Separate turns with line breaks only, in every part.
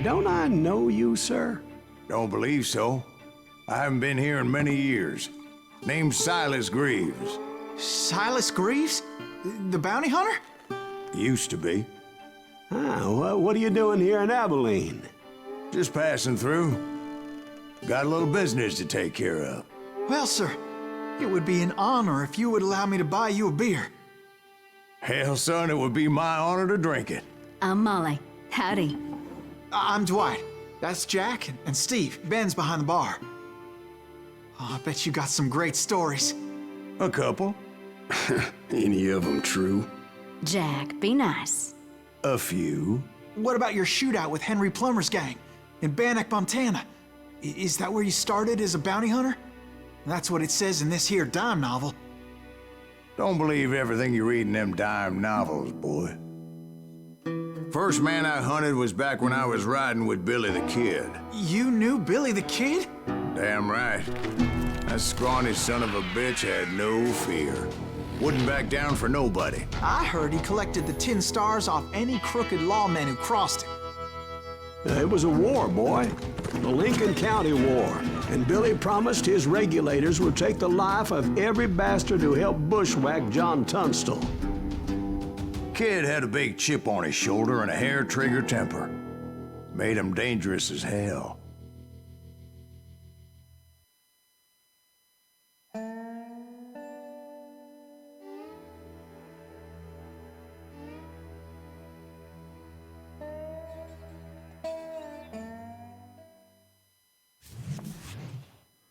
don't I know you, sir?
Don't believe so. I haven't been here in many years. Name's Silas Greaves.
Silas Greaves? The bounty hunter?
Used to be.
Ah, what are you doing here in Abilene?
Just passing through. Got a little business to take care of.
Well, sir, it would be an honor if you would allow me to buy you a beer.
Hell, son, it would be my honor to drink it.
I'm Molly. Howdy.
I'm Dwight. That's Jack and Steve. Ben's behind the bar. Oh, I bet you got some great stories.
A couple.
Any of them true?
Jack, be nice.
A few.
What about your shootout with Henry Plummer's gang in Bannock, Montana? Is that where you started as a bounty hunter? That's what it says in this here dime novel.
Don't believe everything you read in them dime novels, boy. First man I hunted was back when I was riding with Billy the Kid.
You knew Billy the Kid?
Damn right. That scrawny son of a bitch had no fear. Wouldn't back down for nobody.
I heard he collected the 10 stars off any crooked lawmen who crossed him.
It was a war, boy. The Lincoln County War. And Billy promised his regulators would take the life of every bastard who helped bushwhack John Tunstall.
Kid had a big chip on his shoulder and a hair-trigger temper. Made him dangerous as hell.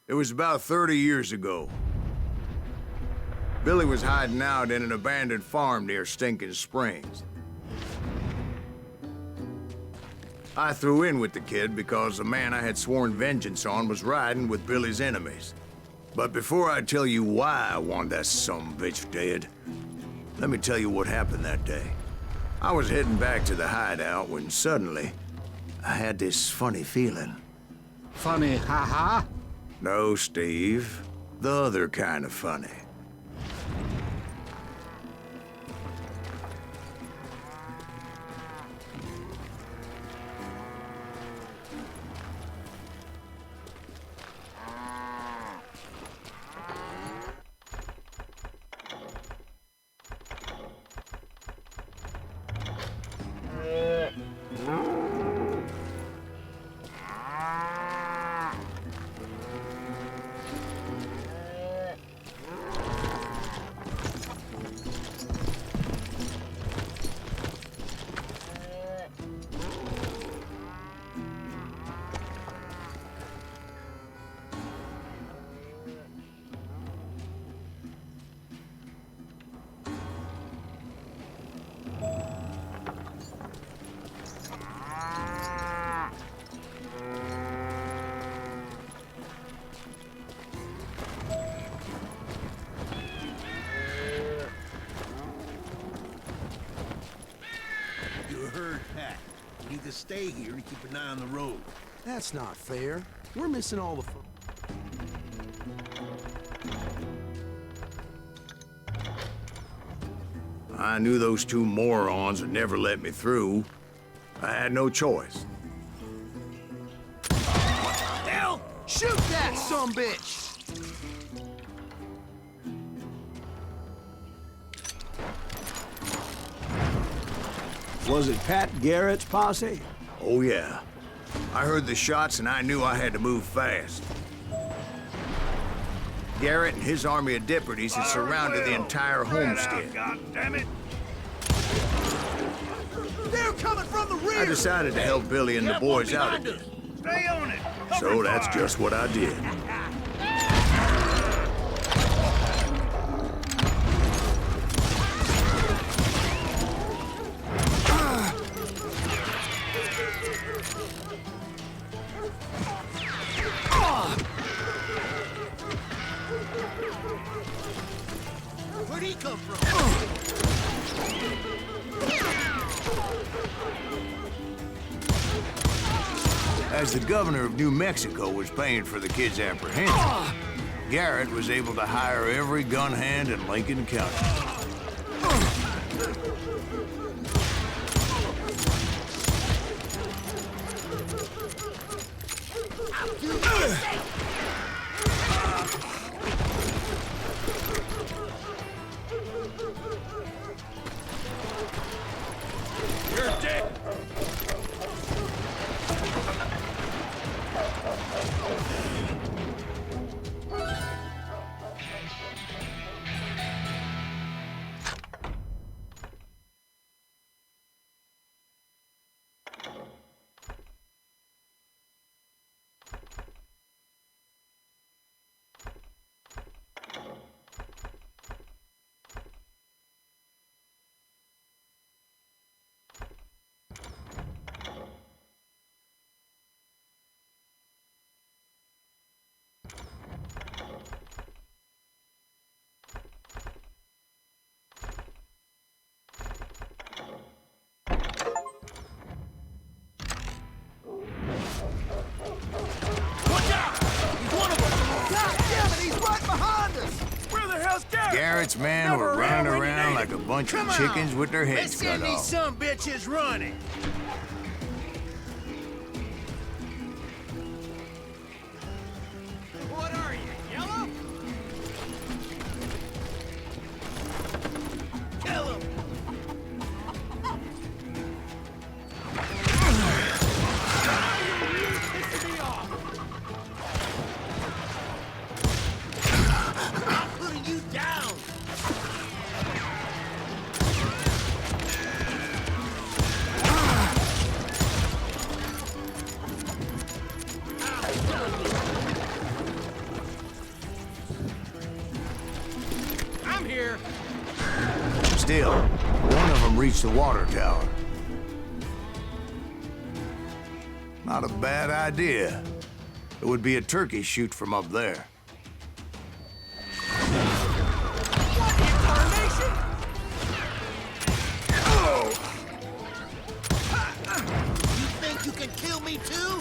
It was about 30 years ago. Billy was hiding out in an abandoned farm near Stinking Springs. I threw in with the kid because the man I had sworn vengeance on was riding with Billy's enemies. But before I tell you why I want that sumbitch dead, let me tell you what happened that day. I was heading back to the hideout when suddenly I had this funny feeling.
Funny, ha-ha?
No, Steve. The other kind of funny.
Stay here to keep an eye on the road.
That's not fair. We're missing all the fun.
I knew those two morons would never let me through. I had no choice.
Hell! Shoot that sumbitch!
Was it Pat Garrett's posse?
Oh, yeah. I heard the shots and I knew I had to move fast. Garrett and his army of deputies had surrounded the entire homestead.
God damn it!
They're coming from the rear!
I decided to help Billy and the boys out again.
Stay on it!
So that's just what I did.
Where'd he come from?
As the governor of New Mexico was paying for the kid's apprehension, Garrett was able to hire every gun hand in Lincoln County. Garrett's men were running around like a bunch of chickens with their heads
Let's
cut
get these
off.
some bitches running. What are you, yellow? Kill him. I'm putting you down. I'm here.
Still, one of them reached the water tower. Not a bad idea. It would be a turkey shoot from up there.
What in tarnation? You think you can kill me too?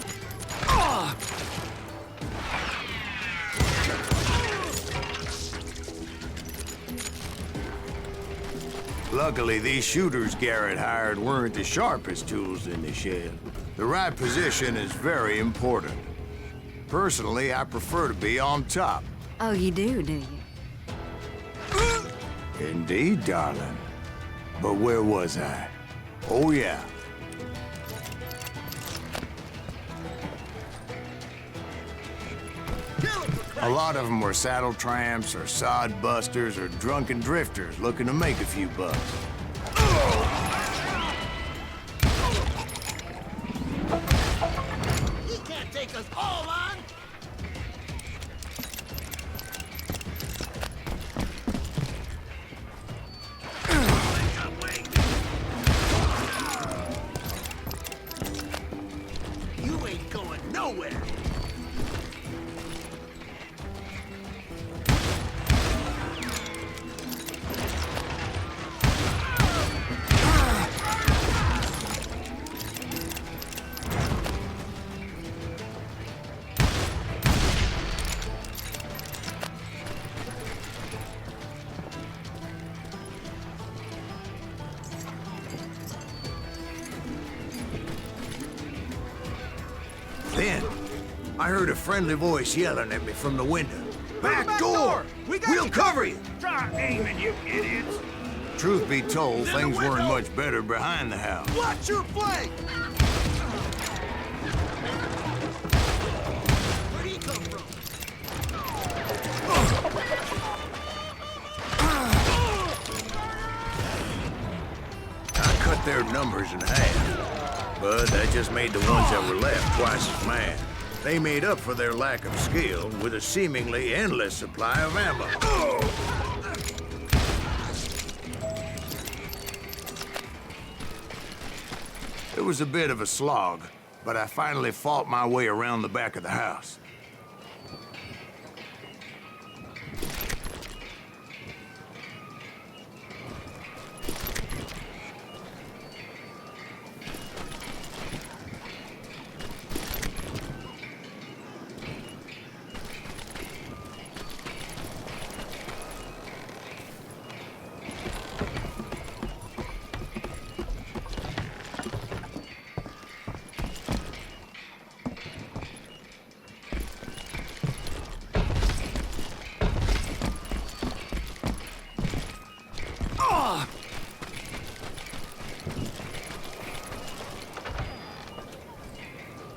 Luckily, these shooters Garrett hired weren't the sharpest tools in the shed. The right position is very important. Personally, I prefer to be on top.
Oh, you do you?
Indeed, darling. But where was I? Oh, yeah. A lot of them were saddle tramps or sod busters or drunken drifters looking to make a few bucks.
He can't take us all on. You ain't going nowhere.
Then, I heard a friendly voice yelling at me from the window. Back door! We'll cover you!
Try aiming, you idiots.
Truth be told, things weren't much better behind the house.
Watch your flank!
Where'd he come from?
I cut their numbers in half, but that just made the ones that were left twice as mad. They made up for their lack of skill with a seemingly endless supply of ammo. It was a bit of a slog, but I finally fought my way around the back of the house.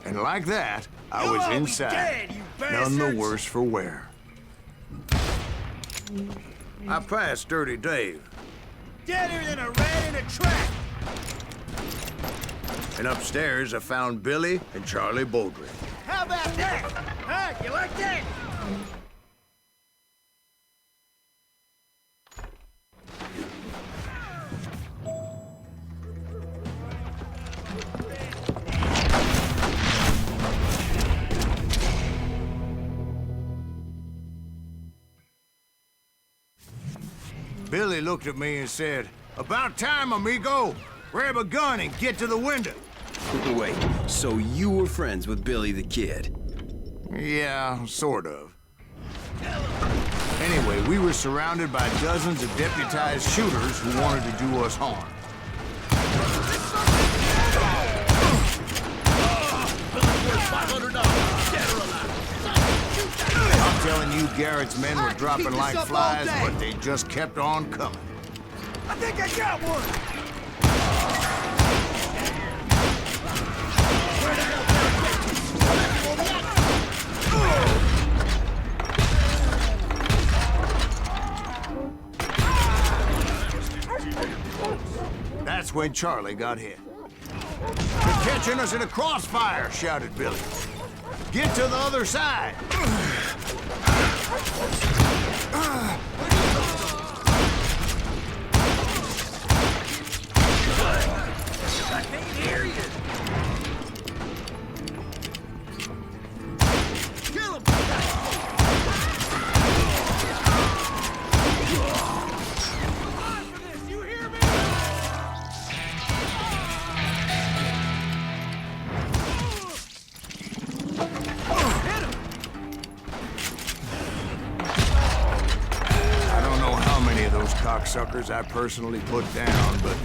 And like that, I was inside.
Dead, you
None the
bastards.
worse for wear. I passed Dirty Dave,
Deader than a rat in a trap.
and upstairs I found Billy and Charlie Bowdre.
How about that? Huh? You like that?
Billy looked at me and said, "About time, amigo. Grab a gun and get to the window."
Wait, so you were friends with Billy the Kid?
Yeah, sort of. Anyway, we were surrounded by dozens of deputized shooters who wanted to do us harm. I'm telling you, Garrett's men were dropping like flies, but they just kept on coming.
I think I got one!
That's when Charlie got hit. "They're catching us in a crossfire," shouted Billy. "Get to the other side!"
I can't hear you! Kill him! You hear me?
I don't know how many of those cocksuckers I personally put down, but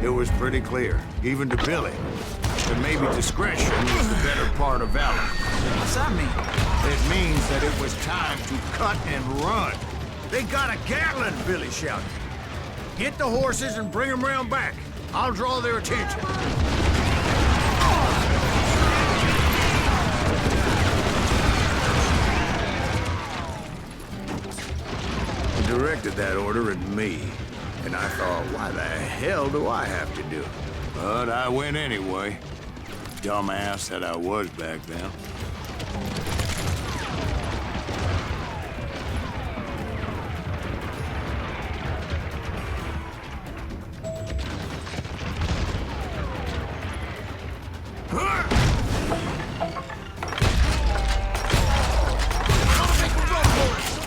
it was pretty clear, even to Billy, that maybe discretion was the better part of valor.
What's that mean?
It means that it was time to cut and run. "They got a Gatling," Billy shouted. "Get the horses and bring them round back. I'll draw their attention." He directed that order at me, and I thought, why the hell do I have to do it? But I went anyway. Dumbass that I was back then.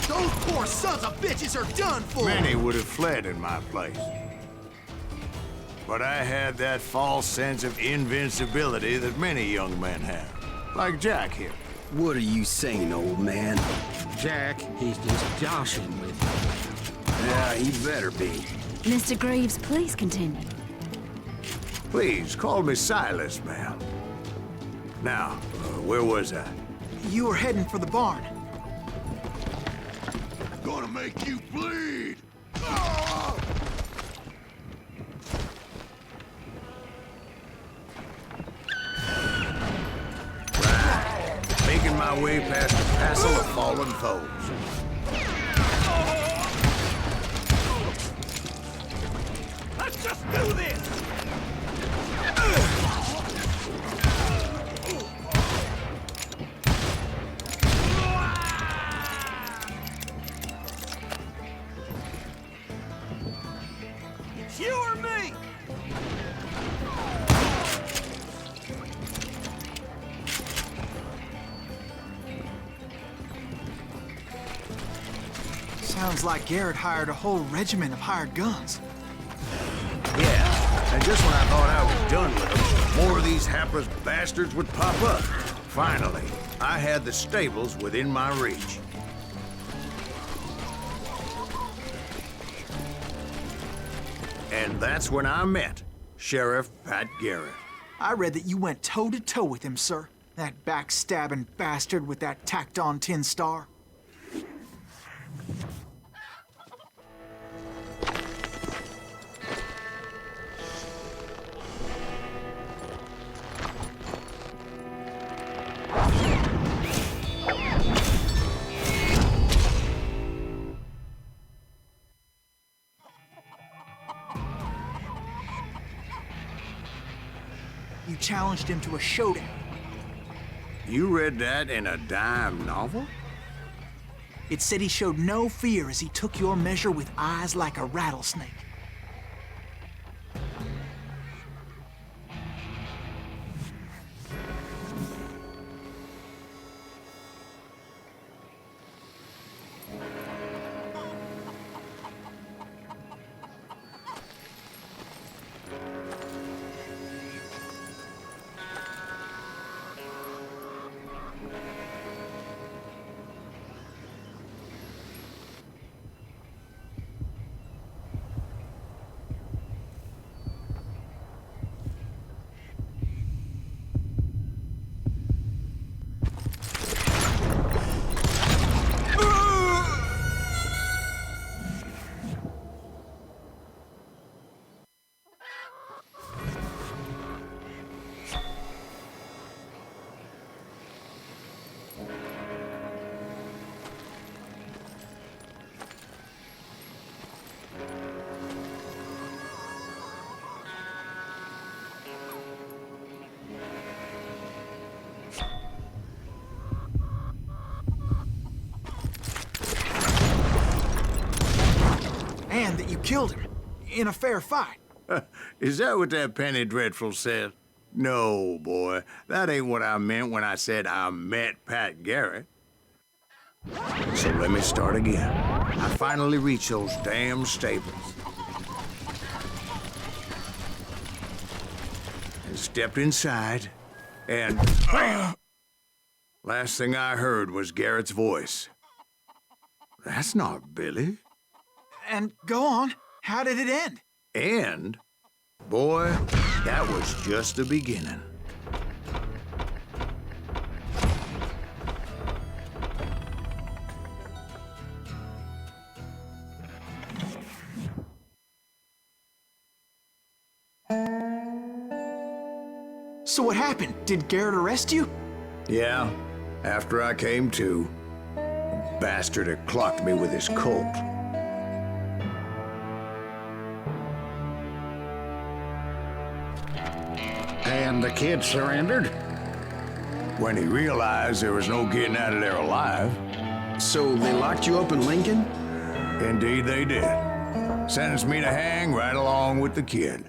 Those poor sons of bitches are done for!
Many would have fled in my place. But I had that false sense of invincibility that many young men have. Like Jack here.
What are you saying, old man?
Jack, he's just joshing with you.
Yeah, he better be.
Mr. Greaves, please continue.
Please, call me Silas, ma'am. Now, where was I?
You were heading for the barn.
Gonna make you bleed! Making my way past a passel of fallen foes.
Let's just do this! It's you or me!
Sounds like Garrett hired a whole regiment of hired guns.
Yeah, and just when I thought I was done with them, more of these hapless bastards would pop up. Finally, I had the stables within my reach. And that's when I met Sheriff Pat Garrett.
I read that you went toe-to-toe with him, sir. That backstabbing bastard with that tacked-on tin star. You challenged him to a showdown.
You read that in a dime novel?
It said he showed no fear as he took your measure with eyes like a rattlesnake. killed him. In a fair fight.
Is that what that penny dreadful said? No, boy. That ain't what I meant when I said I met Pat Garrett. So let me start again. I finally reached those damn stables. And stepped inside, and last thing I heard was Garrett's voice. That's not Billy.
And go on. How did it end?
And, boy, that was just the beginning.
So what happened? Did Garrett arrest you?
Yeah, after I came to, the bastard had clocked me with his Colt.
And the kid surrendered?
When he realized there was no getting out of there alive.
So they locked you up in Lincoln?
Indeed they did. Sentenced me to hang right along with the kid.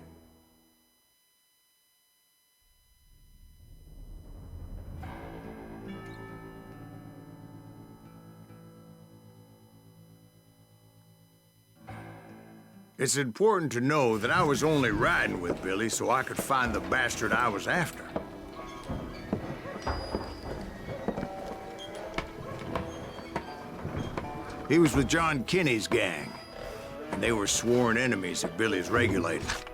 It's important to know that I was only riding with Billy so I could find the bastard I was after. He was with John Kinney's gang, and they were sworn enemies of Billy's regulators.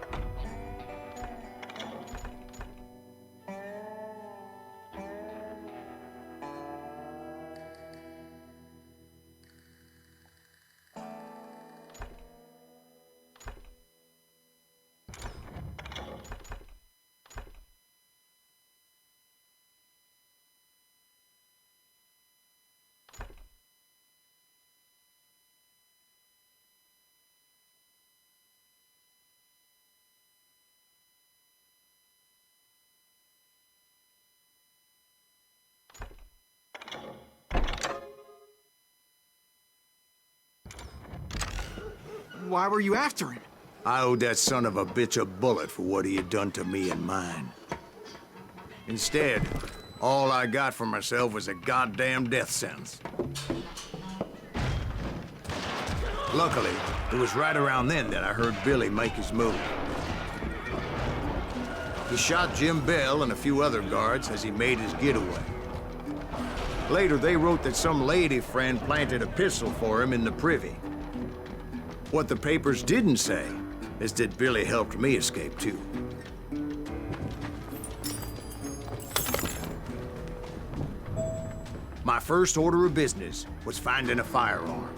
Why were you after him?
I owed that son of a bitch a bullet for what he had done to me and mine. Instead, all I got for myself was a goddamn death sentence. Luckily, it was right around then that I heard Billy make his move. He shot Jim Bell and a few other guards as he made his getaway. Later, they wrote that some lady friend planted a pistol for him in the privy. What the papers didn't say is that Billy helped me escape, too. My first order of business was finding a firearm.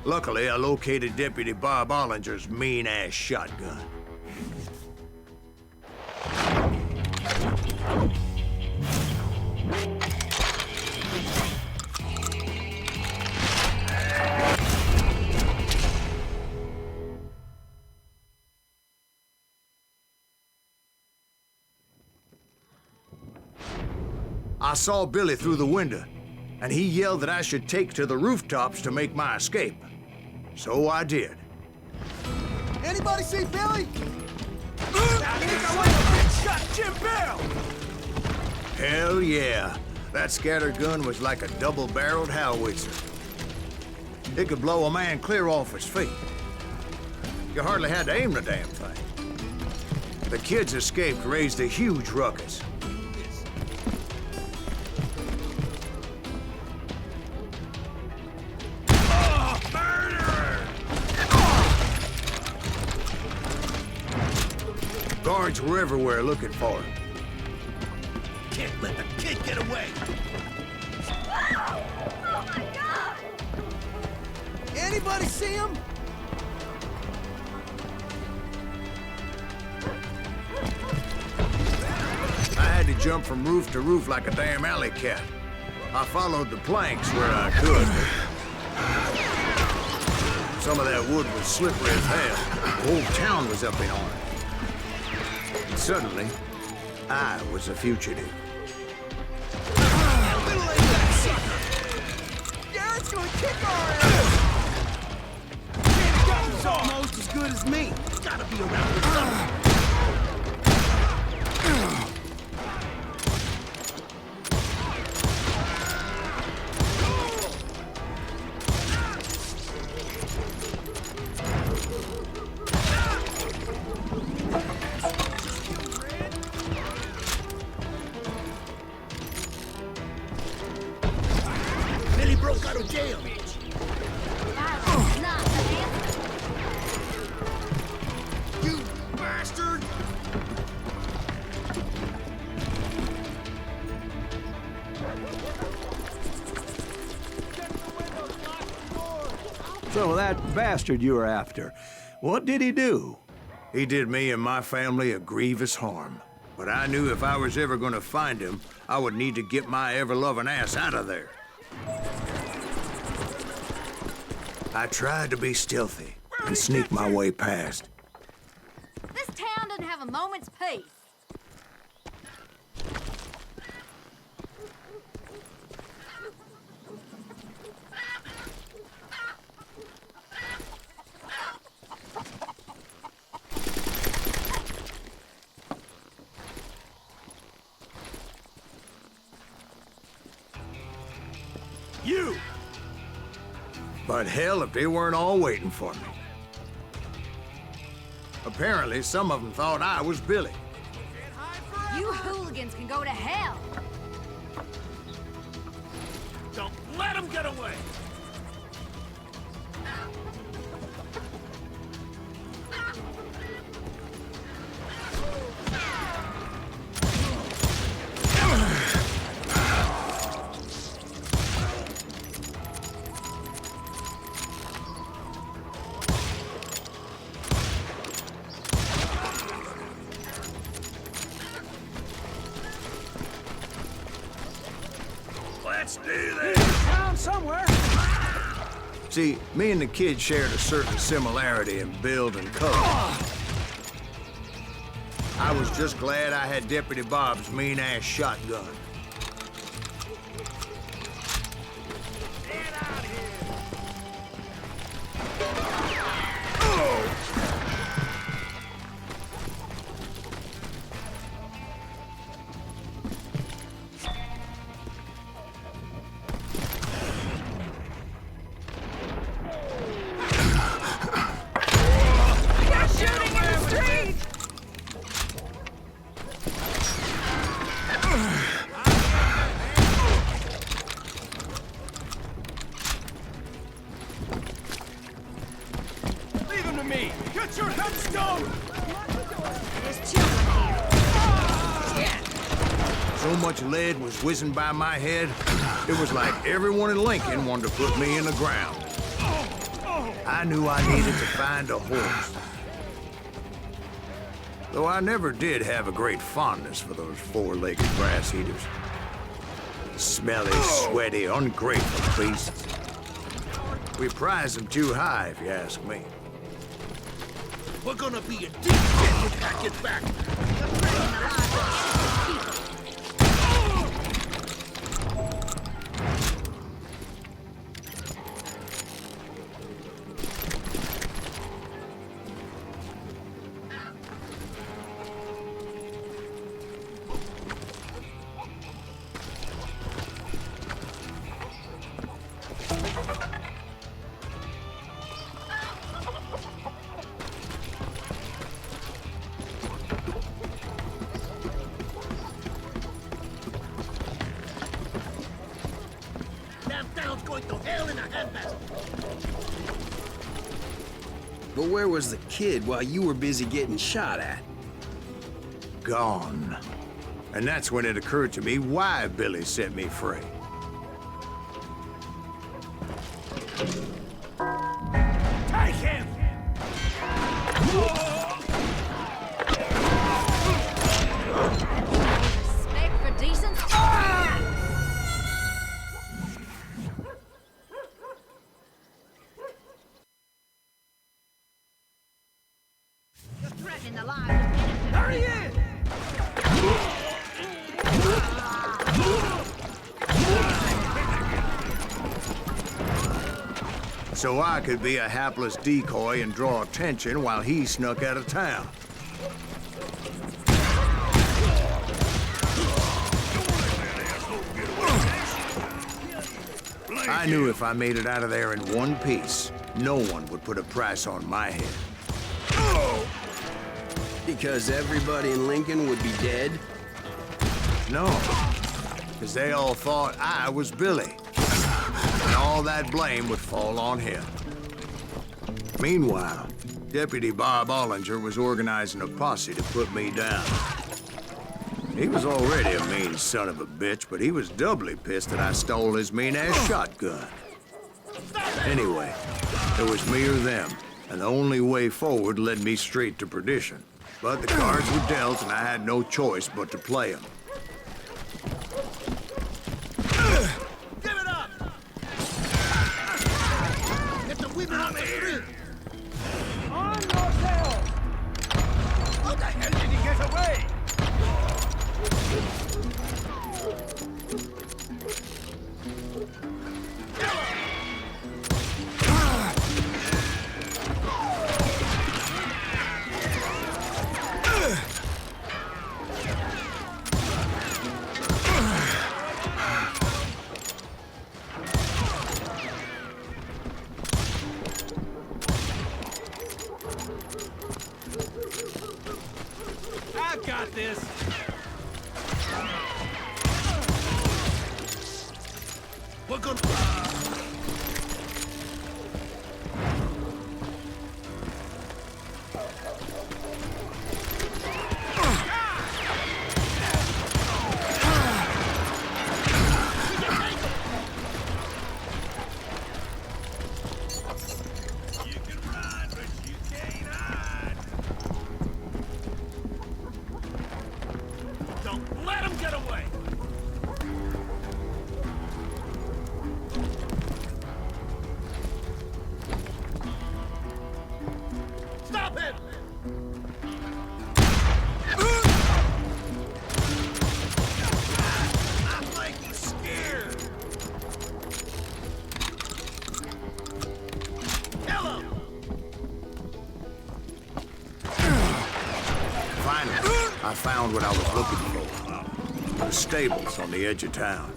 Luckily, I located Deputy Bob Ollinger's mean-ass shotgun. I saw Billy through the window, and he yelled that I should take to the rooftops to make my escape. So I did.
Anybody see Billy?
I think I went and shot Jim Bell!
Hell yeah. That scattergun was like a double-barreled howitzer. It could blow a man clear off his feet. You hardly had to aim the damn thing. The kids escaped raised a huge ruckus. Guards were everywhere looking for him.
Can't let the kid get away!
Anybody see him?
I had to jump from roof to roof like a damn alley cat. I followed the planks where I could. Some of that wood was slippery as hell. The whole town was up in arms. And suddenly, I was a fugitive.
Middle-aged that sucker! Garrett's gonna kick our ass! Kid Gutton's almost as good as me. Gotta be around for something. Broke out of jail. You bastard!
So that bastard you were after, what did he do?
He did me and my family a grievous harm. But I knew if I was ever gonna find him, I would need to get my ever-loving ass out of there. I tried to be stealthy and sneak my way past.
This town doesn't have a moment's peace.
You! But hell, if they weren't all waiting for me. Apparently, some of them thought I was Billy.
You hooligans can go to hell.
Don't let him get away! Let's do this!
Town somewhere.
See, me and the kid shared a certain similarity in build and color. I was just glad I had Deputy Bob's mean-ass shotgun.
Get out of here! Leave him to me! Get your headstone!
There's children here.
So much lead was whizzing by my head, it was like everyone in Lincoln wanted to put me in the ground. I knew I needed to find a horse. Though I never did have a great fondness for those four-legged grass eaters. Smelly, sweaty, ungrateful beasts. We prize them too high, if you ask me.
We're gonna be a deep pit if that gets back. Going to hell in a handbasket.
But where was the kid while you were busy getting shot at?
Gone. And that's when it occurred to me why Billy set me free. so I could be a hapless decoy and draw attention while he snuck out of town. I knew if I made it out of there in one piece, no one would put a price on my head.
Because everybody in Lincoln would be dead?
No, because they all thought I was Billy, and all that blame would fall on him. Meanwhile, Deputy Bob Ollinger was organizing a posse to put me down. He was already a mean son of a bitch, but he was doubly pissed that I stole his mean-ass shotgun. Anyway, it was me or them, and the only way forward led me straight to perdition. But the cards were dealt, and I had no choice but to play them.
Give it up! Get the women on the street! On yourself! How the hell did he get away? I got this! We're gonna... You can run, but you can't hide! Don't let him get away! Stop him! I'm like scared! Kill him!
Finally, I found what I was looking for. The stables on the edge of town.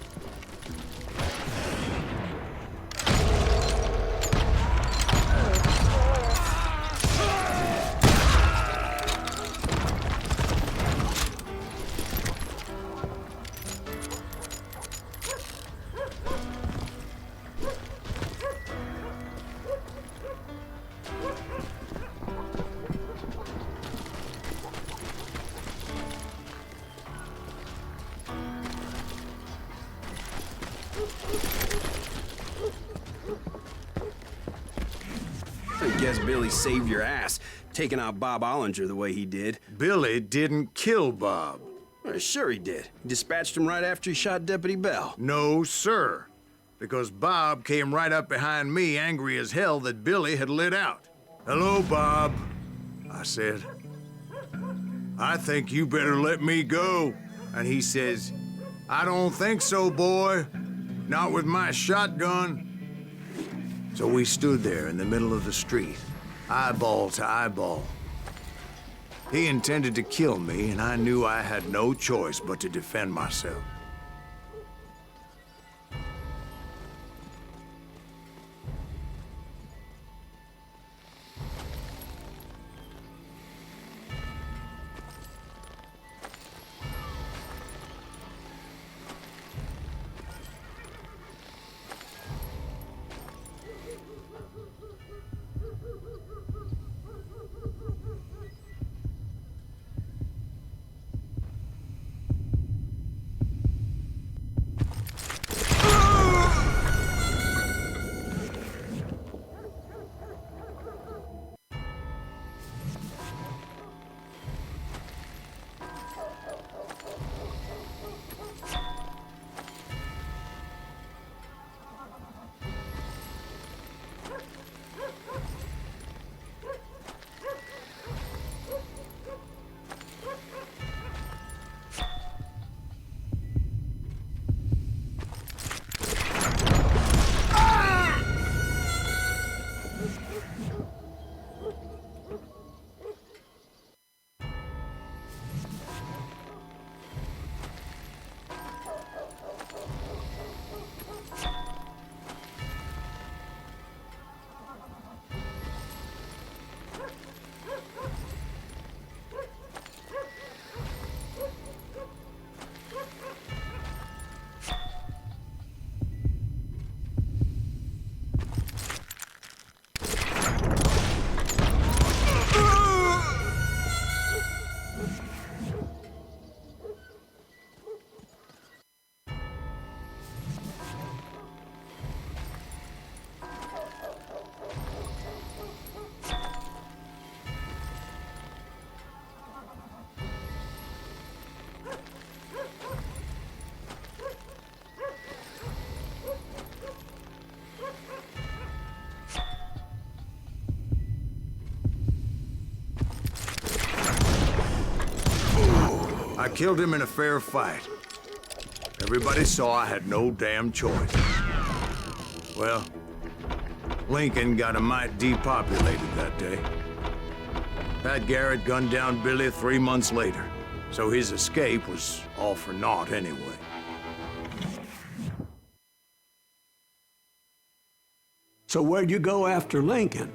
I guess Billy saved your ass, taking out Bob Ollinger the way he did.
Billy didn't kill Bob.
Well, sure he did. He dispatched him right after he shot Deputy Bell.
No, sir. Because Bob came right up behind me, angry as hell that Billy had lit out. "Hello, Bob," I said. "I think you better let me go." And he says, "I don't think so, boy. Not with my shotgun." So we stood there in the middle of the street, eyeball to eyeball. He intended to kill me, and I knew I had no choice but to defend myself. I killed him in a fair fight. Everybody saw I had no damn choice. Well, Lincoln got a mite depopulated that day. Pat Garrett gunned down Billy 3 months later, so his escape was all for naught anyway.
So where'd you go after Lincoln?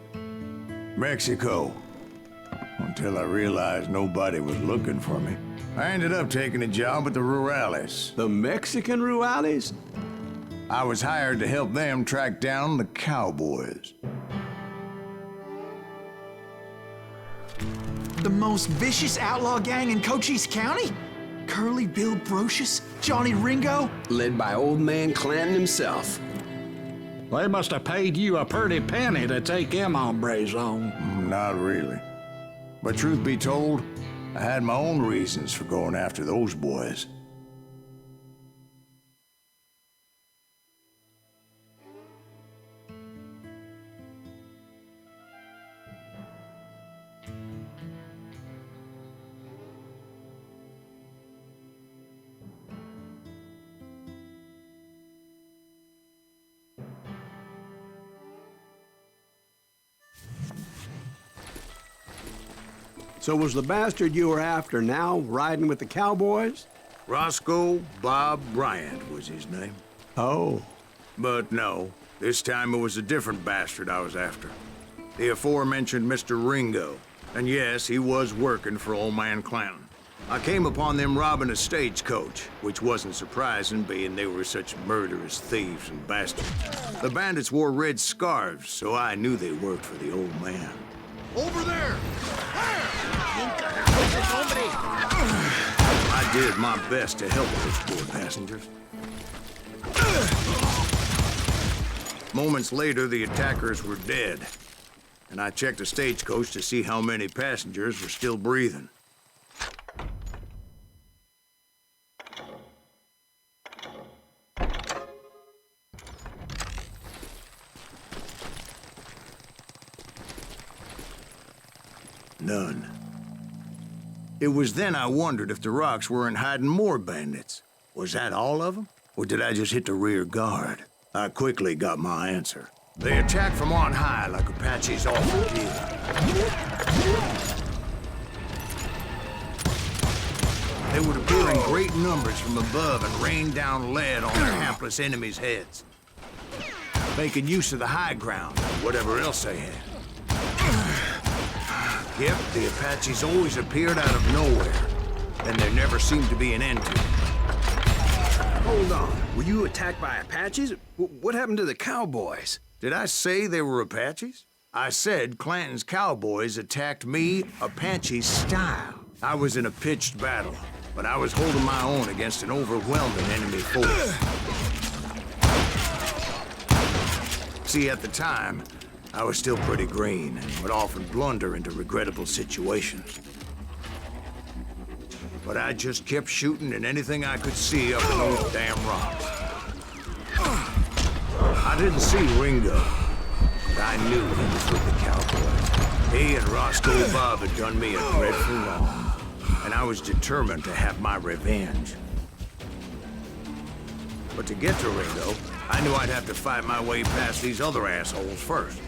Mexico. Until I realized nobody was looking for me. I ended up taking a job at the Rurales.
The Mexican Rurales?
I was hired to help them track down the cowboys.
The most vicious outlaw gang in Cochise County? Curly Bill Brocious? Johnny Ringo?
Led by old man Clanton himself.
They must have paid you a pretty penny to take them hombres on.
Not really. But truth be told, I had my own reasons for going after those boys.
So was the bastard you were after now riding with the cowboys?
Roscoe Bob Bryant was his name.
Oh.
But no, this time it was a different bastard I was after. The aforementioned Mr. Ringo. And yes, he was working for old man Clanton. I came upon them robbing a stagecoach, which wasn't surprising, being they were such murderous thieves and bastards. The bandits wore red scarves, so I knew they worked for the old man.
Over there!
I did my best to help those poor passengers. Moments later, the attackers were dead, and I checked the stagecoach to see how many passengers were still breathing. None. It was then I wondered if the rocks weren't hiding more bandits. Was that all of them? Or did I just hit the rear guard? I quickly got my answer. They attacked from on high like Apaches often did. They would appear in great numbers from above and rain down lead on their hapless enemies' heads, making use of the high ground, whatever else they had. Yep, the Apaches always appeared out of nowhere, and there never seemed to be an end to it.
Hold on. Were you attacked by Apaches? What happened to the cowboys?
Did I say they were Apaches? I said Clanton's cowboys attacked me Apache style. I was in a pitched battle, but I was holding my own against an overwhelming enemy force. See, at the time, I was still pretty green and would often blunder into regrettable situations. But I just kept shooting at anything I could see up in those damn rocks. I didn't see Ringo, but I knew he was with the cowboys. He and Roscoe Bob had done me a dreadful wrong, and I was determined to have my revenge. But to get to Ringo, I knew I'd have to fight my way past these other assholes first.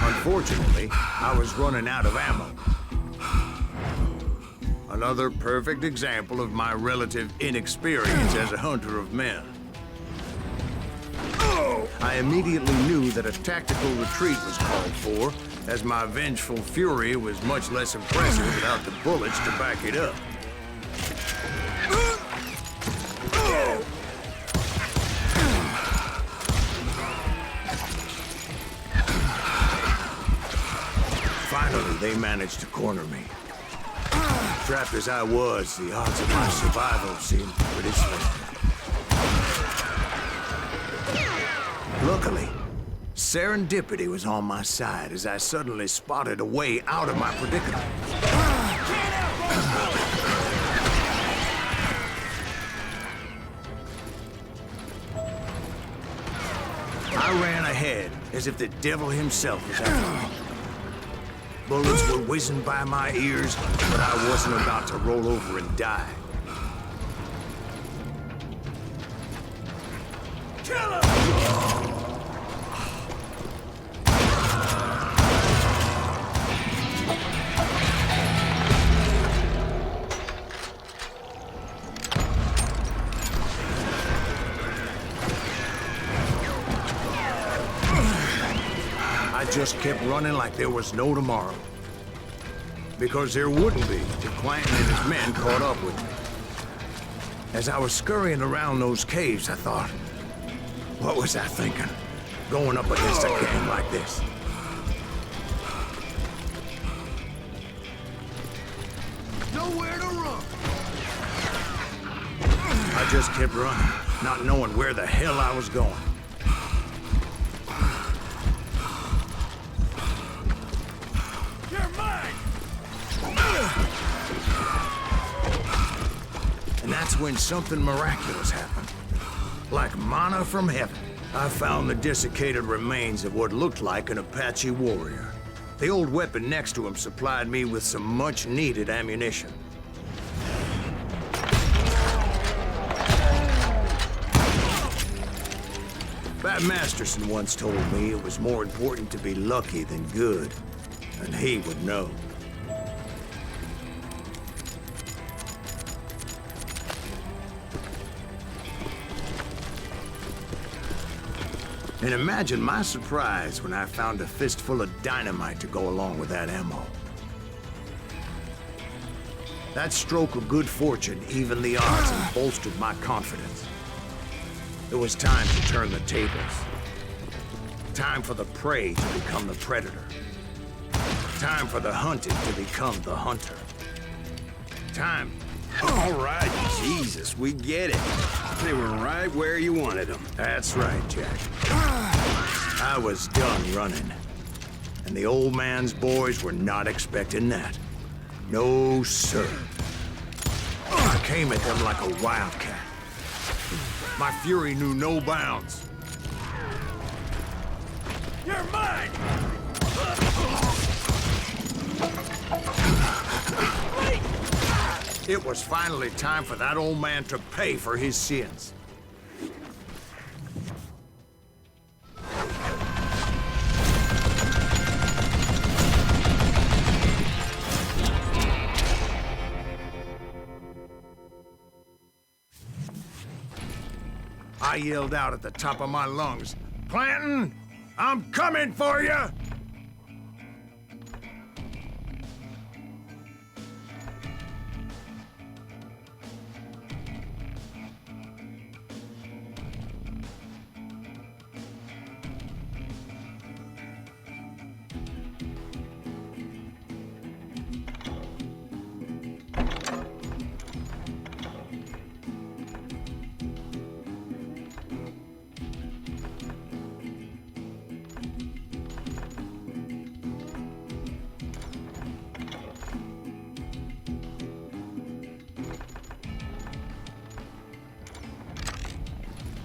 Unfortunately, I was running out of ammo. Another perfect example of my relative inexperience as a hunter of men. I immediately knew that a tactical retreat was called for, as my vengeful fury was much less impressive without the bullets to back it up. Finally, they managed to corner me. Trapped as I was, the odds of my survival seemed pretty slim. Luckily, serendipity was on my side as I suddenly spotted a way out of my predicament. I ran ahead as if the devil himself was after me. Bullets were whizzing by my ears, but I wasn't about to roll over and die.
Kill him!
I just kept running like there was no tomorrow. Because there wouldn't be if Clanton and his men caught up with me. As I was scurrying around those caves, I thought, what was I thinking? Going up against a gang like this.
Nowhere to run.
I just kept running, not knowing where the hell I was going.
You're mine.
And that's when something miraculous happened. Like manna from heaven, I found the desiccated remains of what looked like an Apache warrior. The old weapon next to him supplied me with some much-needed ammunition. Bat Masterson once told me it was more important to be lucky than good, and he would know. And imagine my surprise when I found a fistful of dynamite to go along with that ammo. That stroke of good fortune evened the odds and bolstered my confidence. It was time to turn the tables. Time for the prey to become the predator. Time for the hunted to become the hunter. Time...
All right, Jesus, we get it. They were right where you wanted them.
That's right, Jack. I was done running. And the old man's boys were not expecting that. No, sir. I came at them like a wildcat. My fury knew no bounds.
You're mine.
It was finally time for that old man to pay for his sins. I yelled out at the top of my lungs, "Clanton, I'm coming for you!"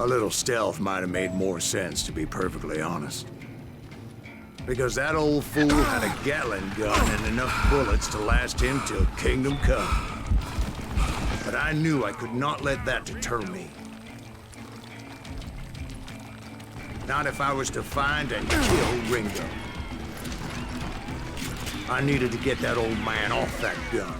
A little stealth might have made more sense, to be perfectly honest. Because that old fool had a Gatling gun and enough bullets to last him till Kingdom Come. But I knew I could not let that deter me. Not if I was to find and kill Ringo. I needed to get that old man off that gun.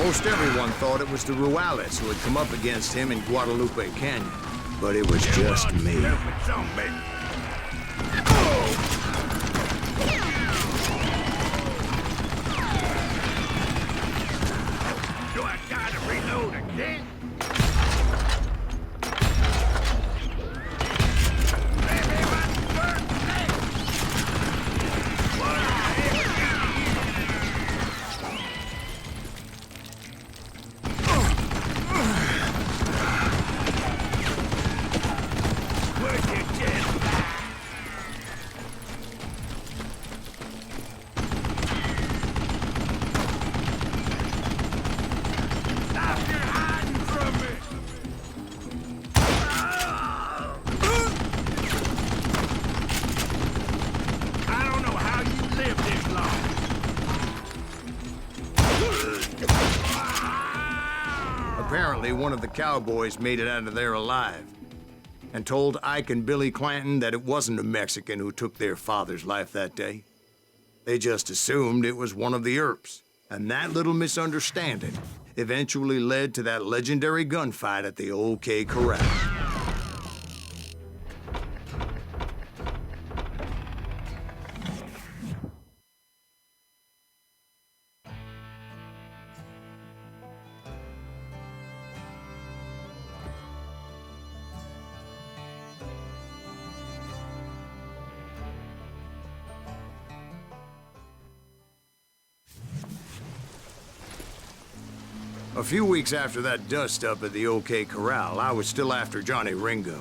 Most everyone thought it was the Ruales who had come up against him in Guadalupe Canyon. But it was just me. Do I gotta reload again? apparently one of the cowboys made it out of there alive and told Ike and Billy Clanton that it wasn't a Mexican who took their father's life that day. They just assumed it was one of the Earps, and that little misunderstanding eventually led to that legendary gunfight at the OK Corral. A few weeks after that dust-up at the OK Corral, I was still after Johnny Ringo.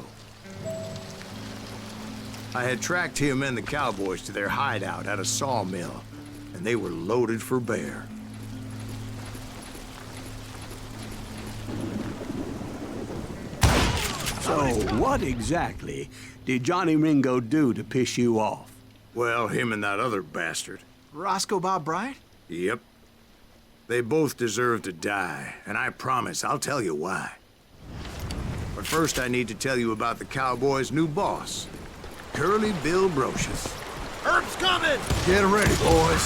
I had tracked him and the cowboys to their hideout at a sawmill, and they were loaded for bear.
So, what exactly did Johnny Ringo do to piss you off?
Well, him and that other bastard.
Roscoe Bob Bryant?
Yep. They both deserve to die, and I promise I'll tell you why. But first I need to tell you about the Cowboys' new boss, Curly Bill Brocious.
Herb's coming!
Get ready, boys.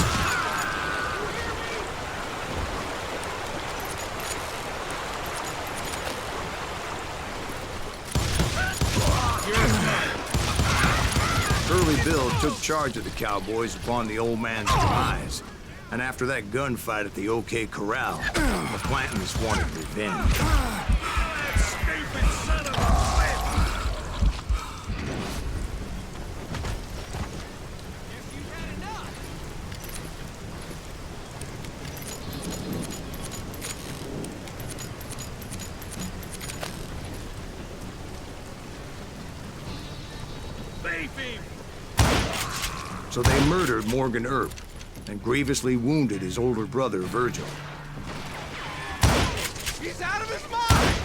Curly Bill took charge of the Cowboys upon the old man's demise. And after that gunfight at the OK Corral, the Clantons wanted revenge.
Stupid son of a
So they murdered Morgan Earp and grievously wounded his older brother, Virgil.
He's out of his mind!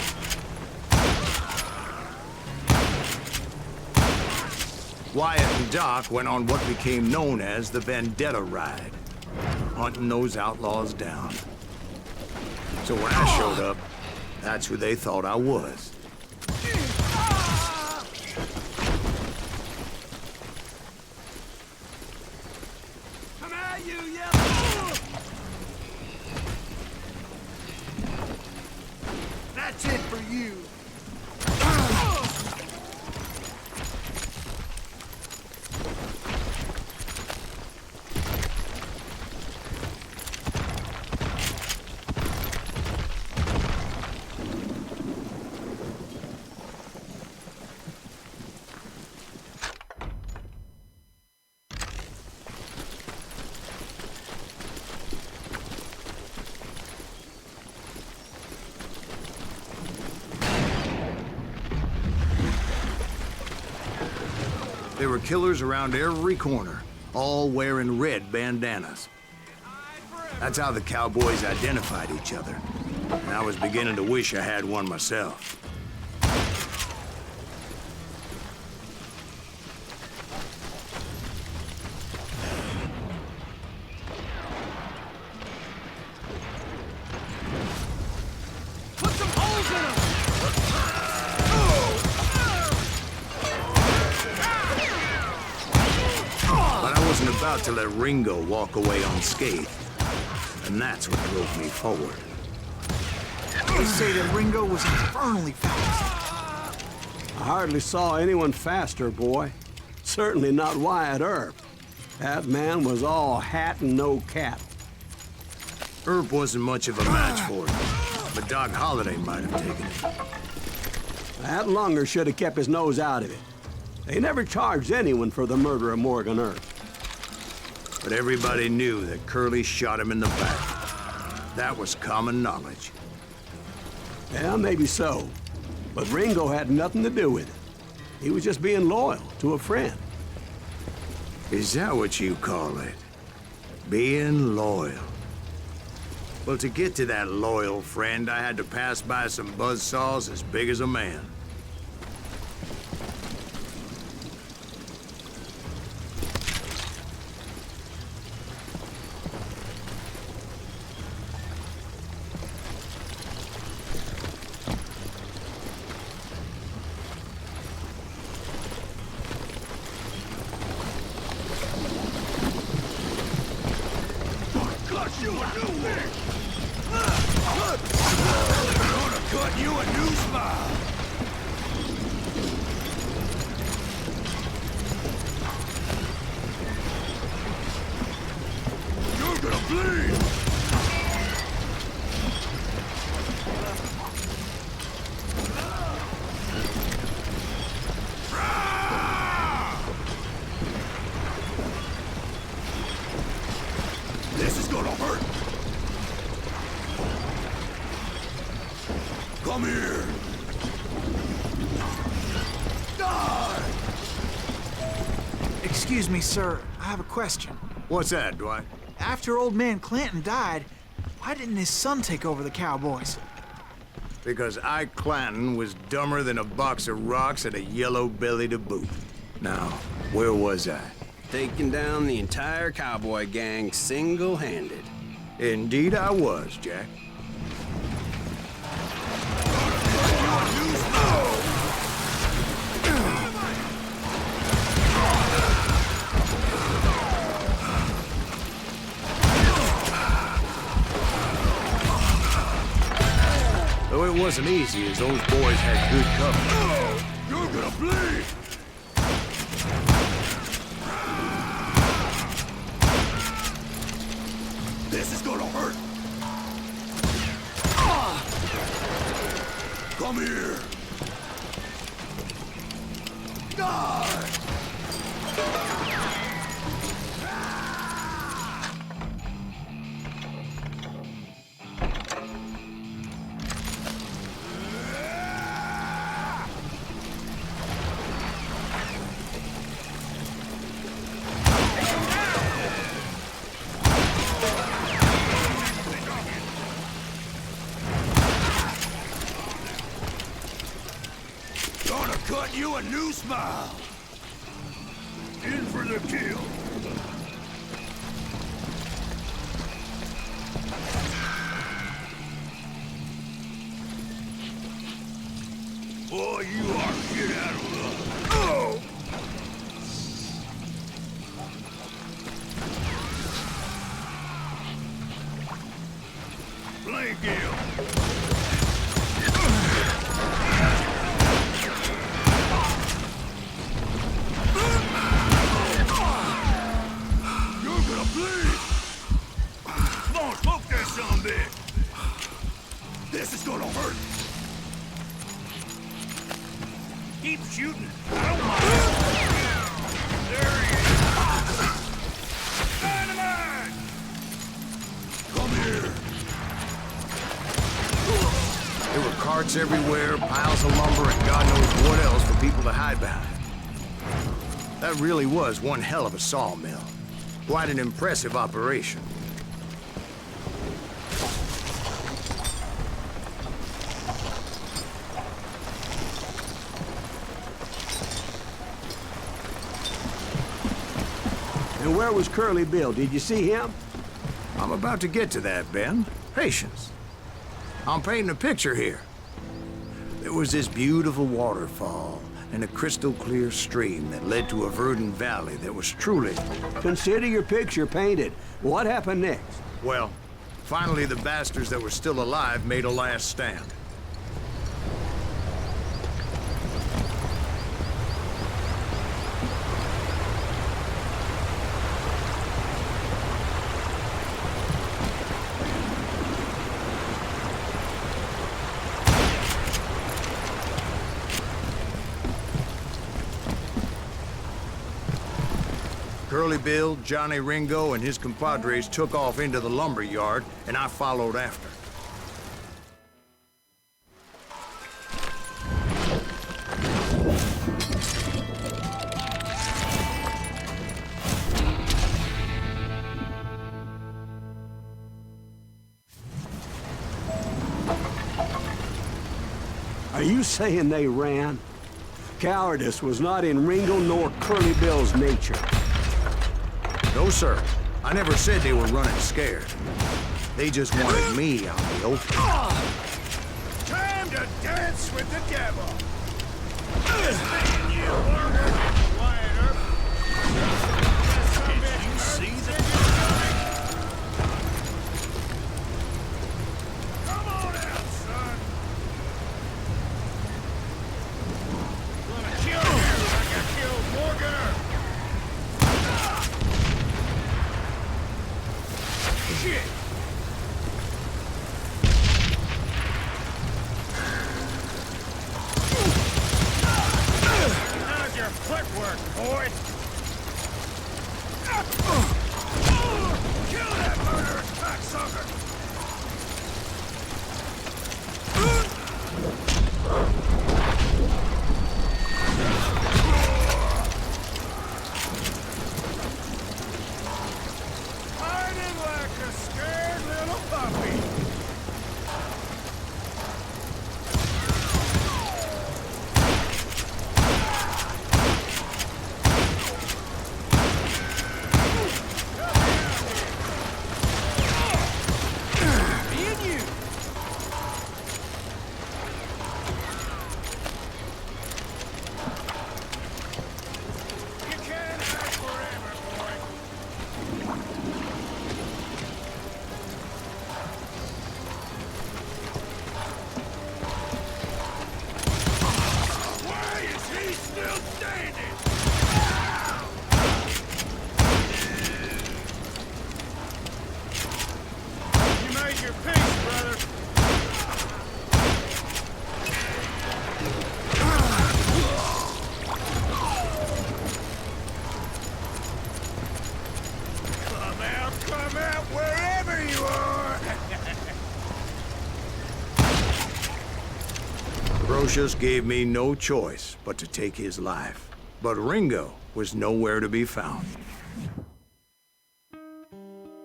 Wyatt and Doc went on what became known as the Vendetta Ride, hunting those outlaws down. So when I showed up, that's who they thought I was.
Come at you, yellow! That's it for you.
There were killers around every corner, all wearing red bandanas. That's how the cowboys identified each other. And I was beginning to wish I had one myself.
Put some holes in him!
But I wasn't about to let Ringo walk away unscathed. And that's what drove me forward.
They say that Ringo was infernally fast.
I hardly saw anyone faster, boy. Certainly not Wyatt Earp. That man was all hat and no cap.
Earp wasn't much of a match for him, but Doc Holliday might have taken it.
That lunger should have kept his nose out of it. They never charged anyone for the murder of Morgan Earp.
But everybody knew that Curly shot him in the back. That was common knowledge.
Yeah, maybe so. But Ringo had nothing to do with it. He was just being loyal to a friend.
Is that what you call it? Being loyal? Well, to get to that loyal friend, I had to pass by some buzzsaws as big as a man.
cut you a new thing! Gonna cut you a new smile! You're gonna bleed! This is gonna hurt! Come here! Die!
Excuse me, sir. I have a question.
What's that, Dwight?
After old man Clanton died, why didn't his son take over the Cowboys?
Because Ike Clanton was dumber than a box of rocks and a yellow belly to boot. Now, where was I?
Taking down the entire cowboy gang single-handed.
Indeed I was, Jack. Though it wasn't easy, as those boys had good cover.
You're gonna bleed! This is gonna hurt! Come here! Die! Gonna cut you a new smile! In for the kill! Boy, you are shit out of luck! Oh! Blink him! This is gonna hurt! Keep shooting! I don't mind! There he is! Dynamite! Come here!
There were carts everywhere, piles of lumber, and God knows what else for people to hide behind. That really was one hell of a sawmill. Quite an impressive operation.
And where was Curly Bill? Did you see him?
I'm about to get to that, Ben. Patience. I'm painting a picture here. There was this beautiful waterfall and a crystal clear stream that led to a verdant valley that was truly...
Consider your picture painted. What happened next?
Well, finally the bastards that were still alive made a last stand. Curly Bill, Johnny Ringo, and his compadres took off into the lumber yard, and I followed after.
Are you saying they ran? Cowardice was not in Ringo nor Curly Bill's nature.
No, sir. I never said they were running scared. They just wanted me out in the open.
Time to dance with the devil! Listen, you worker! Quieter! Did you see the for it! Kill that murderous cocksucker! Hiding like a scared little puppy! Come out wherever you are!
Brocius gave me no choice but to take his life. But Ringo was nowhere to be found.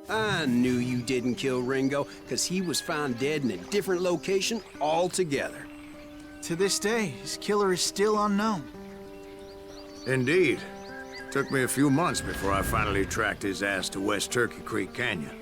I knew you didn't kill Ringo, because he was found dead in a different location altogether.
To this day, his killer is still unknown.
Indeed. Took me a few months before I finally tracked his ass to West Turkey Creek Canyon.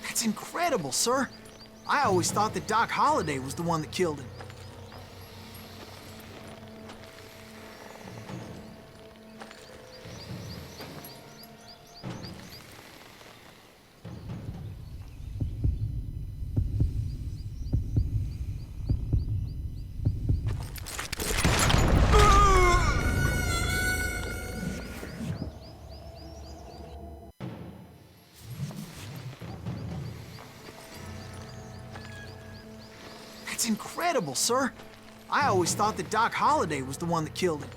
That's incredible, sir. I always thought that Doc Holliday was the one that killed him. That's incredible, sir. I always thought that Doc Holliday was the one that killed him.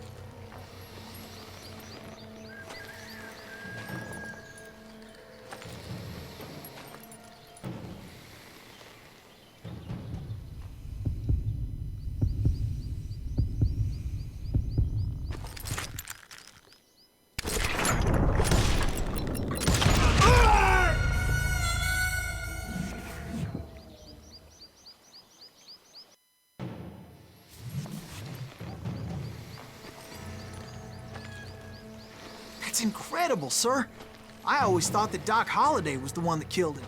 That's incredible, sir. I always thought that Doc Holliday was the one that killed him.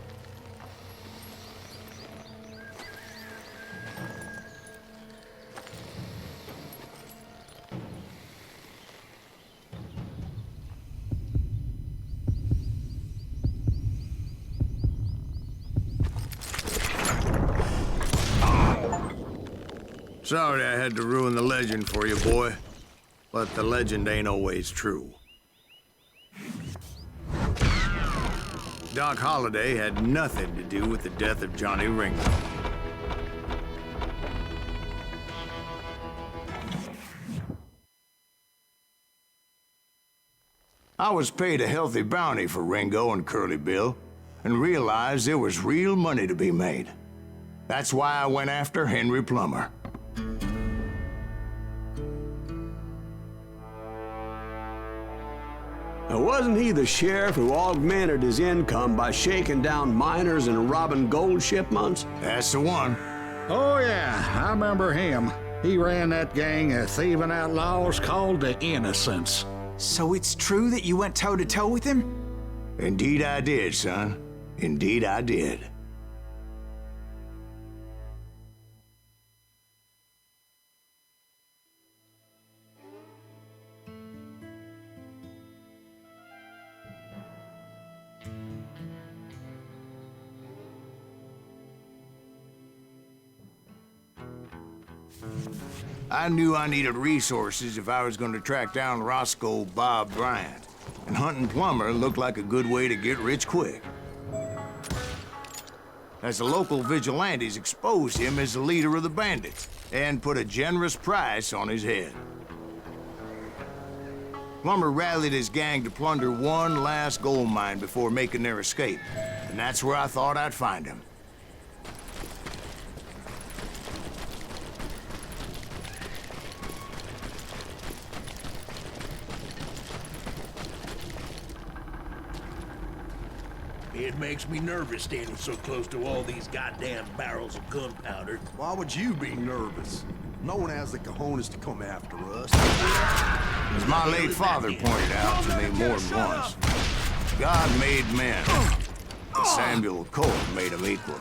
Sorry I had to ruin the legend for you, boy. But the legend ain't always true. Doc Holliday had nothing to do with the death of Johnny Ringo. I was paid a healthy bounty for Ringo and Curly Bill, and realized there was real money to be made. That's why I went after Henry Plummer.
Now, wasn't he the sheriff who augmented his income by shaking down miners and robbing gold shipments?
That's the one.
Oh, yeah, I remember him. He ran that gang of thieving outlaws called the Innocents.
So it's true that you went toe-to-toe with him?
Indeed I did, son. Indeed I did. I knew I needed resources if I was going to track down Roscoe Bob Bryant, and hunting Plummer looked like a good way to get rich quick. As the local vigilantes exposed him as the leader of the bandits, and put a generous price on his head. Plummer rallied his gang to plunder one last gold mine before making their escape, and that's where I thought I'd find him.
It makes me nervous standing so close to all these goddamn barrels of gunpowder.
Why would you be nervous? No one has the cojones to come after us.
As my late father pointed out to me more than once, God made men, but Samuel Colt made them equal.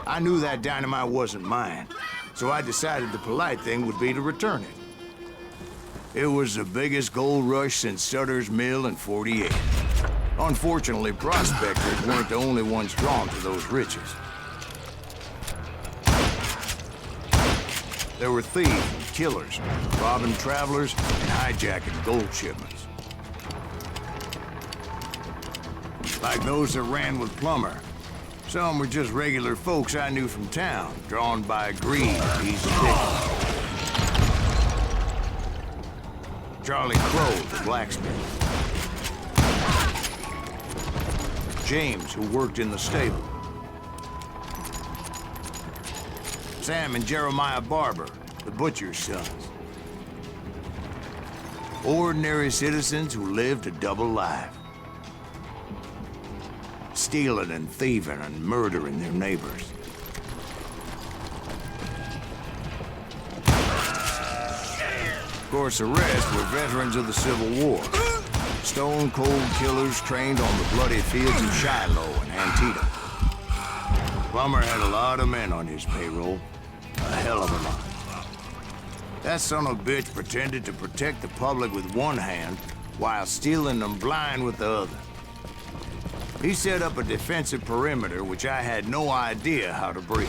I knew that dynamite wasn't mine, so I decided the polite thing would be to return it. It was the biggest gold rush since Sutter's Mill in '48. Unfortunately, prospectors weren't the only ones drawn to those riches. There were thieves and killers, robbing travelers and hijacking gold shipments. Like those that ran with Plummer. Some were just regular folks I knew from town, drawn by greed to easy picking. Charlie Crow, the blacksmith. James, who worked in the stable. Sam and Jeremiah Barber, the butcher's sons. Ordinary citizens who lived a double life. Stealing and thieving and murdering their neighbors. Of course, the rest were veterans of the Civil War. Stone-cold killers trained on the bloody fields of Shiloh and Antietam. Plummer had a lot of men on his payroll. A hell of a lot. That son of a bitch pretended to protect the public with one hand while stealing them blind with the other. He set up a defensive perimeter which I had no idea how to breach.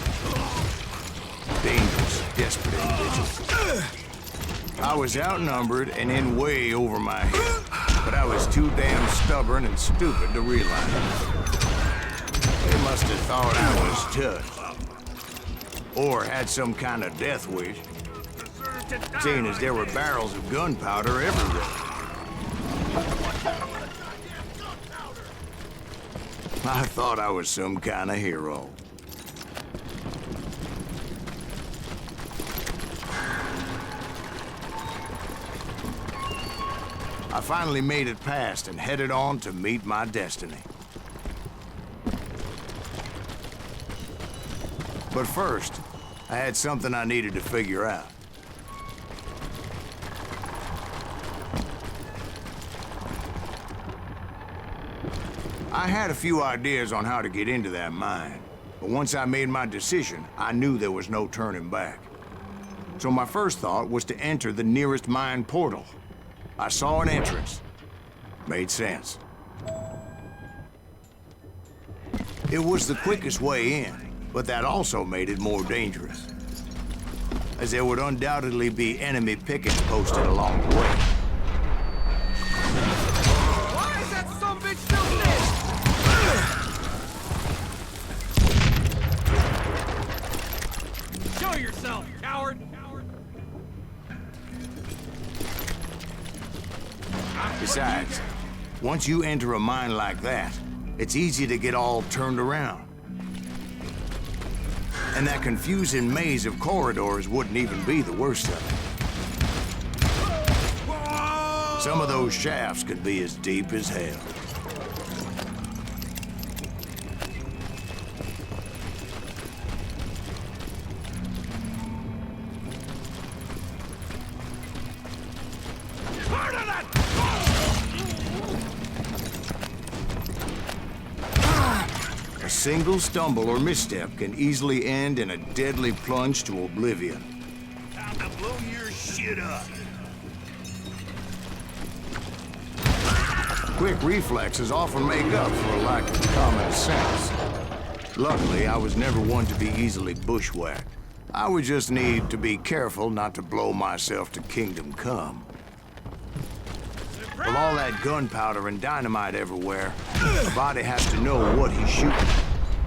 Dangerous, desperate individual. I was outnumbered and in way over my head, but I was too damn stubborn and stupid to realize it. They must have thought I was touched. Or had some kind of death wish, seeing as there were barrels of gunpowder everywhere. I thought I was some kind of hero. I finally made it past and headed on to meet my destiny. But first, I had something I needed to figure out. I had a few ideas on how to get into that mine, but once I made my decision, I knew there was no turning back. So my first thought was to enter the nearest mine portal. I saw an entrance. Made sense. It was the quickest way in, but that also made it more dangerous, as there would undoubtedly be enemy pickets posted along the way.
Why is that sumbitch still dead? Show yourself, coward!
Besides, once you enter a mine like that, it's easy to get all turned around. And that confusing maze of corridors wouldn't even be the worst of it. Some of those shafts could be as deep as hell. A single stumble or misstep can easily end in a deadly plunge to oblivion.
Time to blow your shit up.
Quick reflexes often make up for a lack of common sense. Luckily, I was never one to be easily bushwhacked. I would just need to be careful not to blow myself to kingdom come. With all that gunpowder and dynamite everywhere, a body has to know what he's shooting.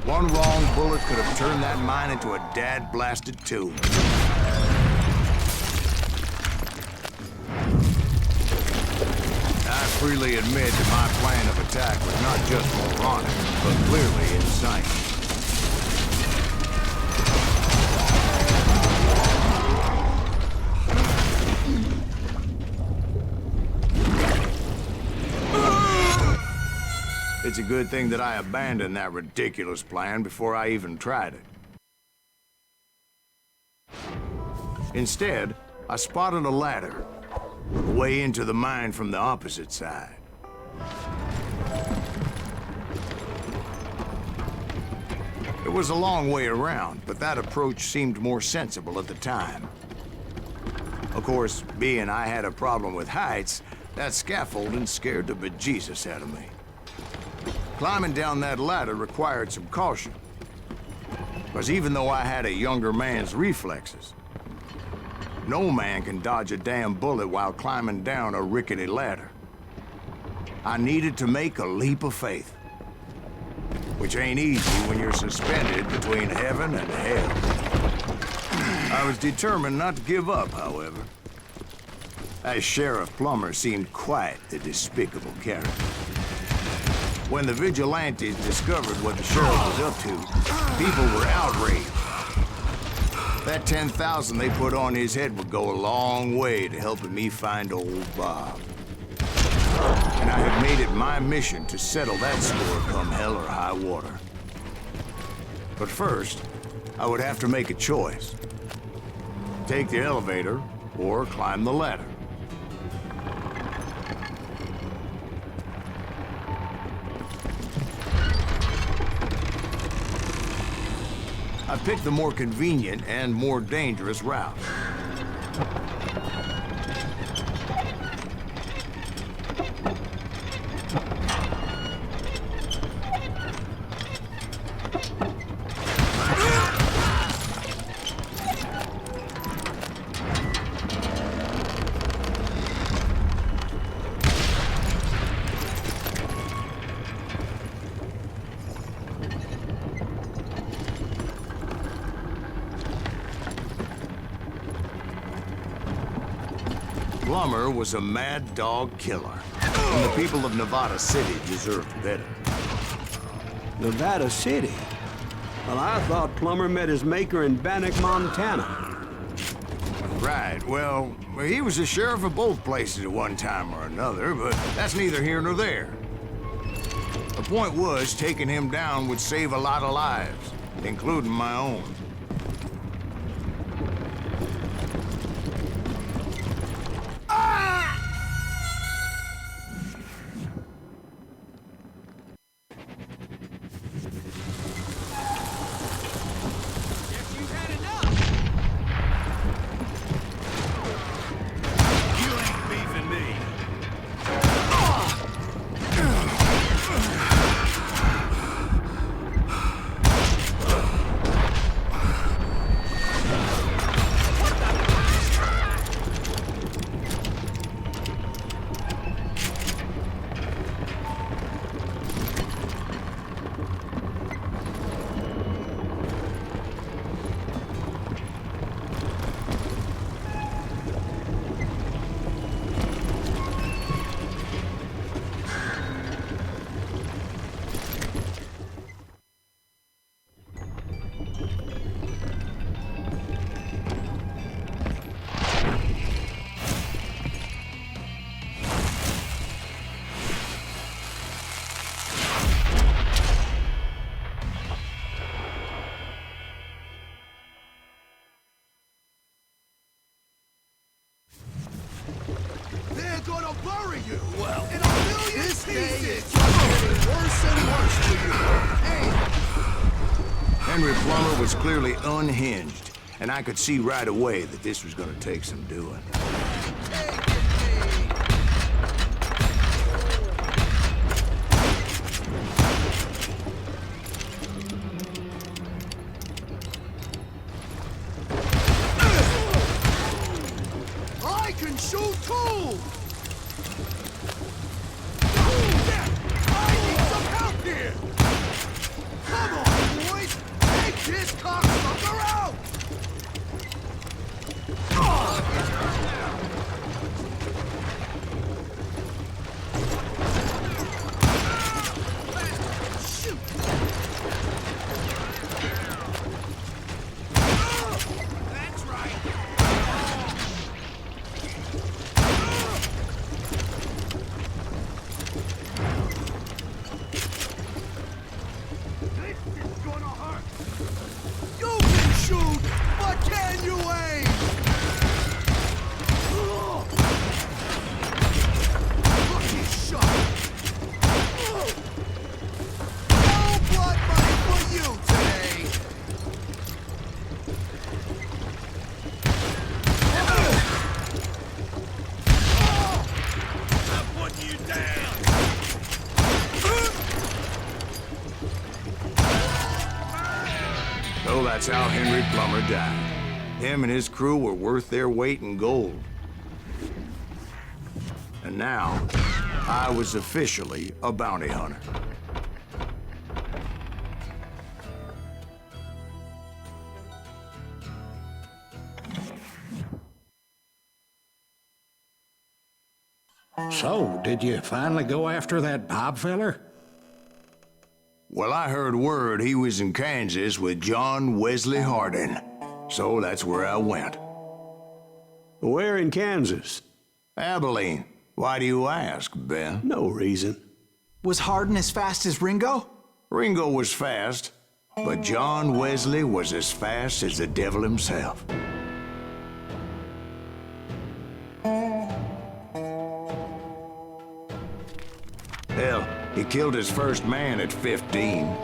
One wrong bullet could have turned that mine into a dad-blasted tomb. I freely admit that my plan of attack was not just moronic, but clearly insane. It's a good thing that I abandoned that ridiculous plan before I even tried it. Instead, I spotted a ladder, a way into the mine from the opposite side. It was a long way around, but that approach seemed more sensible at the time. Of course, being I had a problem with heights, that scaffolding scared the bejesus out of me. Climbing down that ladder required some caution, because even though I had a younger man's reflexes, no man can dodge a damn bullet while climbing down a rickety ladder. I needed to make a leap of faith, which ain't easy when you're suspended between heaven and hell. I was determined not to give up, however, as Sheriff Plummer seemed quite the despicable character. When the vigilantes discovered what the sheriff was up to, people were outraged. That 10,000 they put on his head would go a long way to helping me find old Bob. And I had made it my mission to settle that score come hell or high water. But first, I would have to make a choice. Take the elevator or climb the ladder. I picked the more convenient and more dangerous route. Plummer was a mad dog killer, and the people of Nevada City deserved better.
Nevada City? Well, I thought Plummer met his maker in Bannock, Montana.
Right, well, he was the sheriff of both places at one time or another, but that's neither here nor there. The point was, taking him down would save a lot of lives, including my own.
They're gonna bury you! Well, in a million this pieces! Day is just getting worse and worse for you! Hey!
Henry Plummer was clearly unhinged, and I could see right away that this was gonna take some doing.
I can shoot too! I need some help here! Come on, boys! Take this cocksucker out! Shoot! That's right! You can shoot, but can you aim? Lucky shot. No blood money for you today. I'm putting you down.
So that's how Henry Plummer died. Him and his crew were worth their weight in gold. And now, I was officially a bounty hunter.
So, did you finally go after that Bob feller?
Well, I heard word he was in Kansas with John Wesley Hardin. So that's where I went.
Where in Kansas?
Abilene. Why do you ask, Ben?
No reason.
Was Hardin as fast as Ringo?
Ringo was fast, but John Wesley was as fast as the devil himself. Hell, he killed his first man at 15.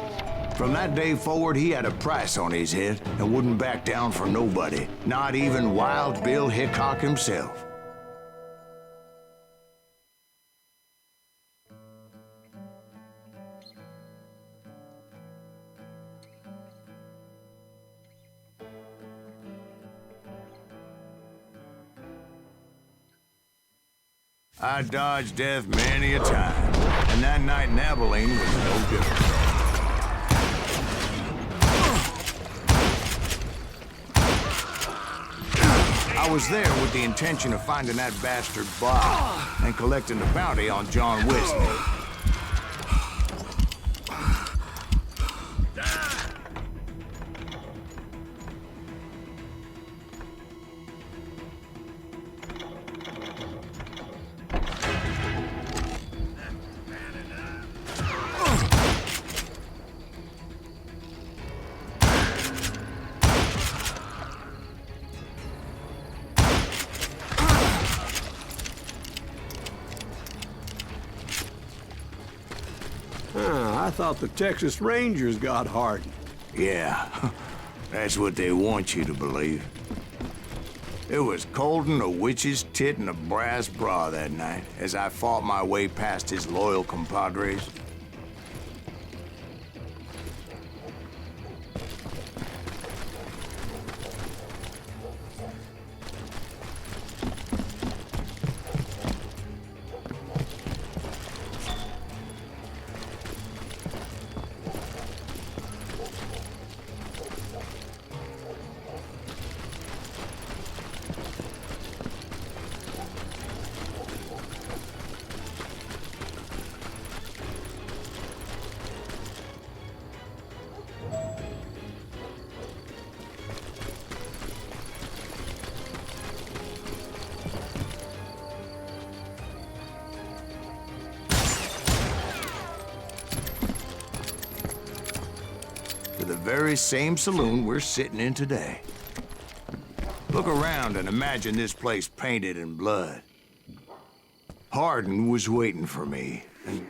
From that day forward, he had a price on his head and wouldn't back down for nobody, not even Wild Bill Hickok himself. I dodged death many a time, and that night in Abilene was no different. I was there with the intention of finding that bastard Bob and collecting the bounty on John Wesley.
I thought the Texas Rangers got Hardin.
Yeah, that's what they want you to believe. It was cold and a witch's tit and a brass bra that night as I fought my way past his loyal compadres. To the very same saloon we're sitting in today. Look around and imagine this place painted in blood. Hardin was waiting for me, and...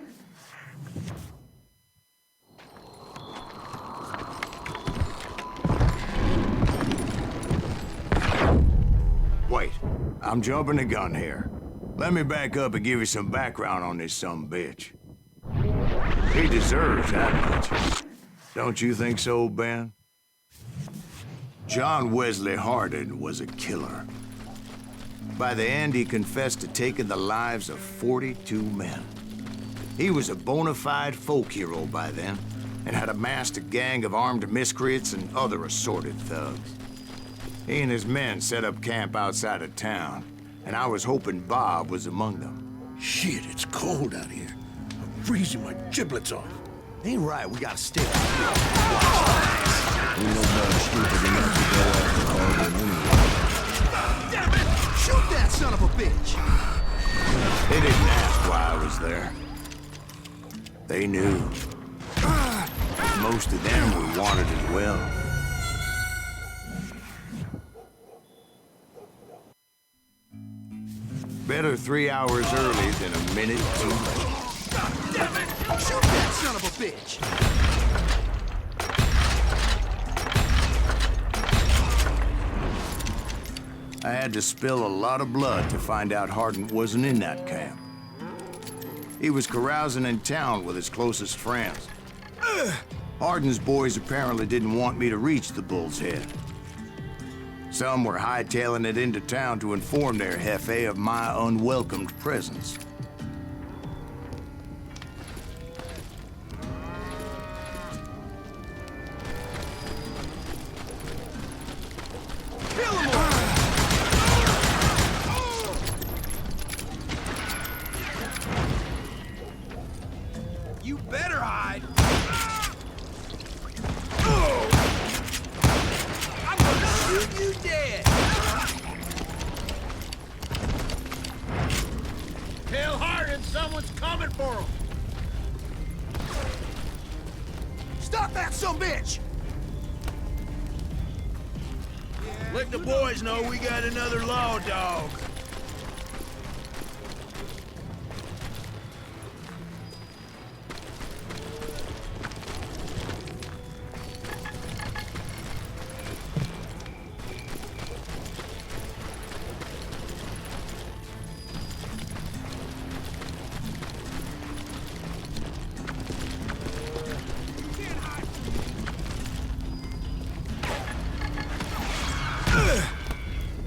Wait, I'm jumping the gun here. Let me back up and give you some background on this sumbitch. He deserves that much. Don't you think so, Ben? John Wesley Hardin was a killer. By the end, he confessed to taking the lives of 42 men. He was a bona fide folk hero by then, and had amassed a gang of armed miscreants and other assorted thugs. He and his men set up camp outside of town, and I was hoping Bob was among them.
Shit, it's cold out here. I'm freezing my giblets off.
Ain't right, we gotta stay out
Ain't nobody stupid enough to go after Hardin anyway. Damn it! Shoot that son of a bitch!
They didn't ask why I was there. They knew. Most of them were wanted as well. Better 3 hours early than a minute too late.
Damn it! Shoot that son of a bitch!
I had to spill a lot of blood to find out Hardin wasn't in that camp. He was carousing in town with his closest friends. Hardin's boys apparently didn't want me to reach the Bull's Head. Some were hightailing it into town to inform their jefe of my unwelcomed presence.
You better hide! I'm gonna shoot you dead! Tell Hardin someone's coming for him! Stop that sumbitch! Let the boys know we got another law dog.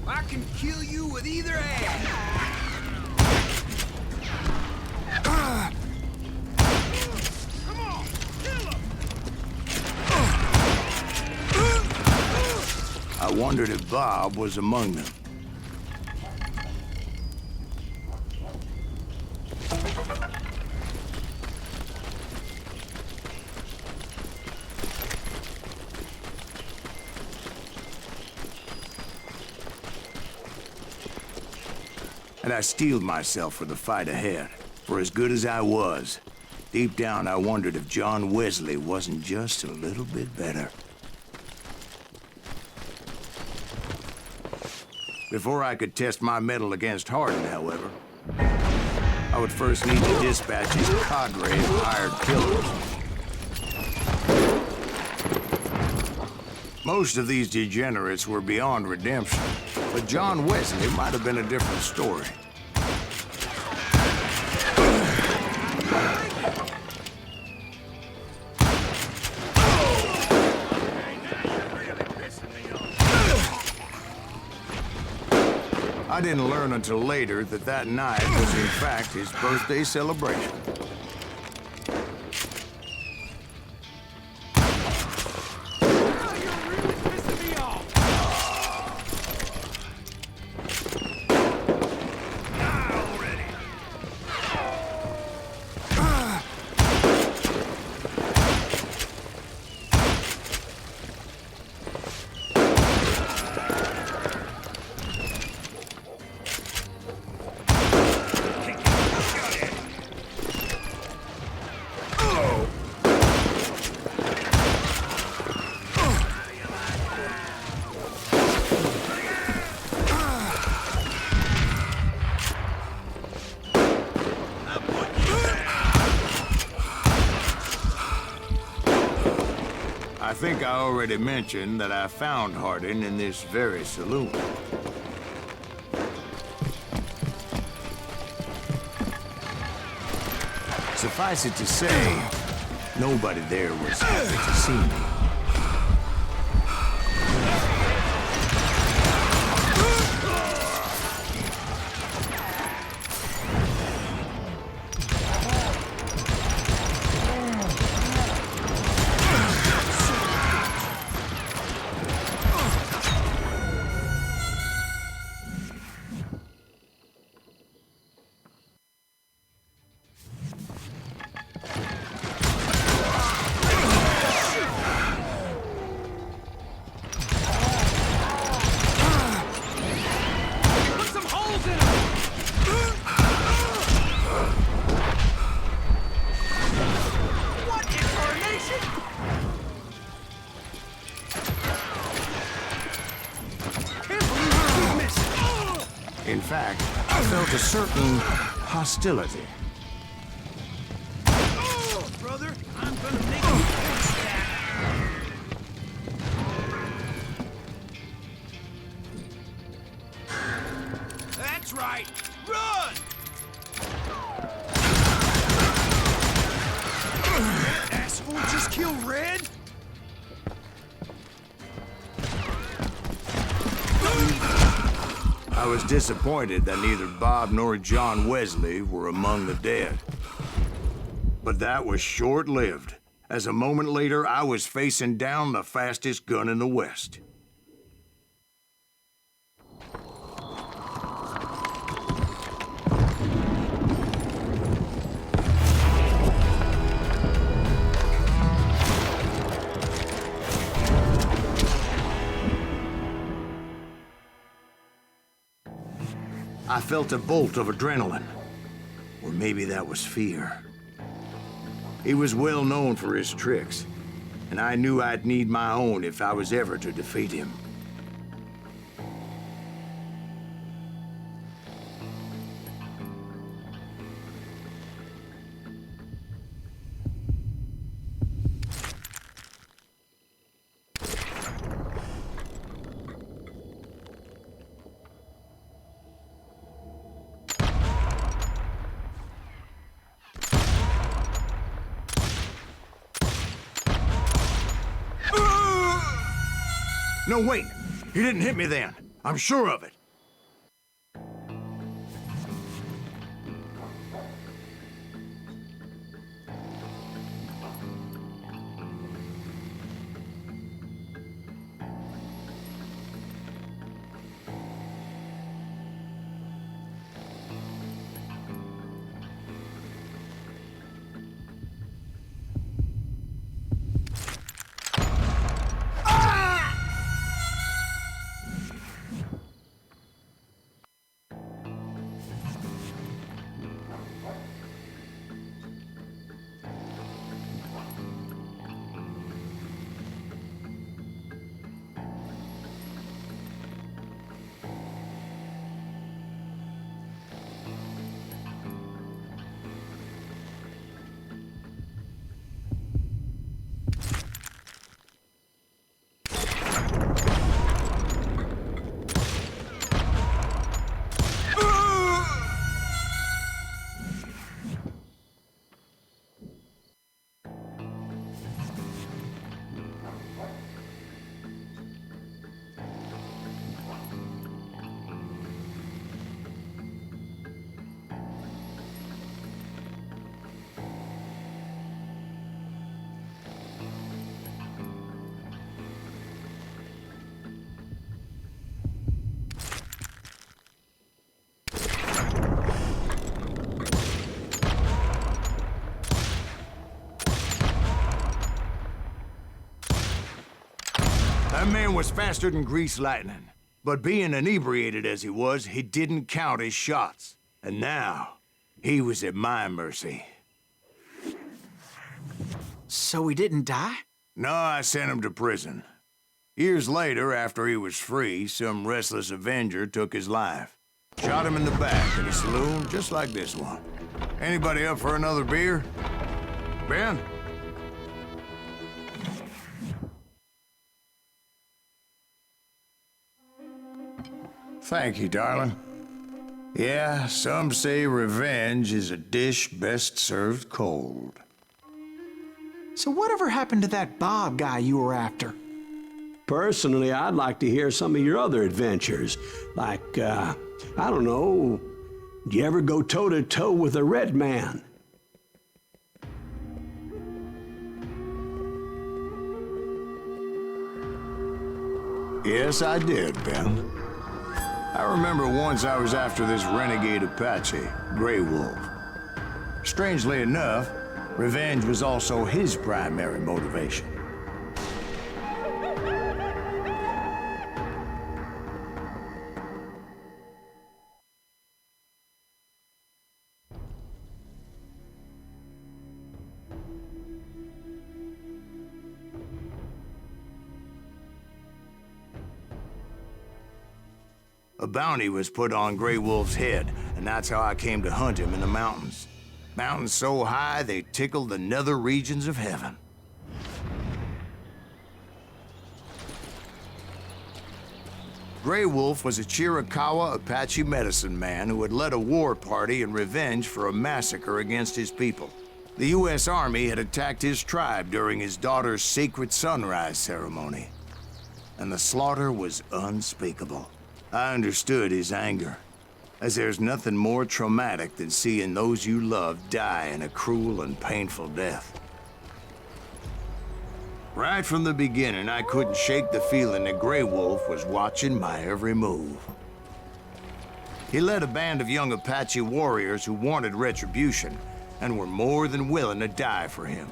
I can kill you with either hand. Come on, kill him.
I wondered if Bob was among them. And I steeled myself for the fight ahead. For as good as I was, deep down I wondered if John Wesley wasn't just a little bit better. Before I could test my mettle against Hardin, however, I would first need to dispatch his cadre of hired killers. Most of these degenerates were beyond redemption, but John Wesley might have been a different story. I didn't learn until later that that night was in fact his birthday celebration. I think I already mentioned that I found Hardin in this very saloon. Suffice it to say, nobody there was happy to see me. In fact, I felt a certain hostility.
Oh, brother, I'm gonna make you fix that. That's right. Run! That asshole just killed Red?
I was disappointed that neither Bob nor John Wesley were among the dead. But that was short-lived, as a moment later I was facing down the fastest gun in the West. I felt a bolt of adrenaline, or maybe that was fear. He was well known for his tricks, and I knew I'd need my own if I was ever to defeat him. No, wait! He didn't hit me then. I'm sure of it. That man was faster than greased lightning. But being inebriated as he was, he didn't count his shots. And now, he was at my mercy.
So he didn't die?
No, I sent him to prison. Years later, after he was free, some restless Avenger took his life. Shot him in the back in a saloon just like this one. Anybody up for another beer? Ben? Thank you, darling. Yeah, some say revenge is a dish best served cold.
So whatever happened to that Bob guy you were after?
Personally, I'd like to hear some of your other adventures. Like, I don't know, do you ever go toe-to-toe with a red man?
Yes, I did, Ben. I remember once I was after this renegade Apache, Grey Wolf. Strangely enough, revenge was also his primary motivation. A bounty was put on Grey Wolf's head, and that's how I came to hunt him in the mountains. Mountains so high they tickled the nether regions of heaven. Grey Wolf was a Chiricahua Apache medicine man who had led a war party in revenge for a massacre against his people. The U.S. Army had attacked his tribe during his daughter's sacred sunrise ceremony, and the slaughter was unspeakable. I understood his anger, as there's nothing more traumatic than seeing those you love die in a cruel and painful death. Right from the beginning, I couldn't shake the feeling that Grey Wolf was watching my every move. He led a band of young Apache warriors who wanted retribution and were more than willing to die for him.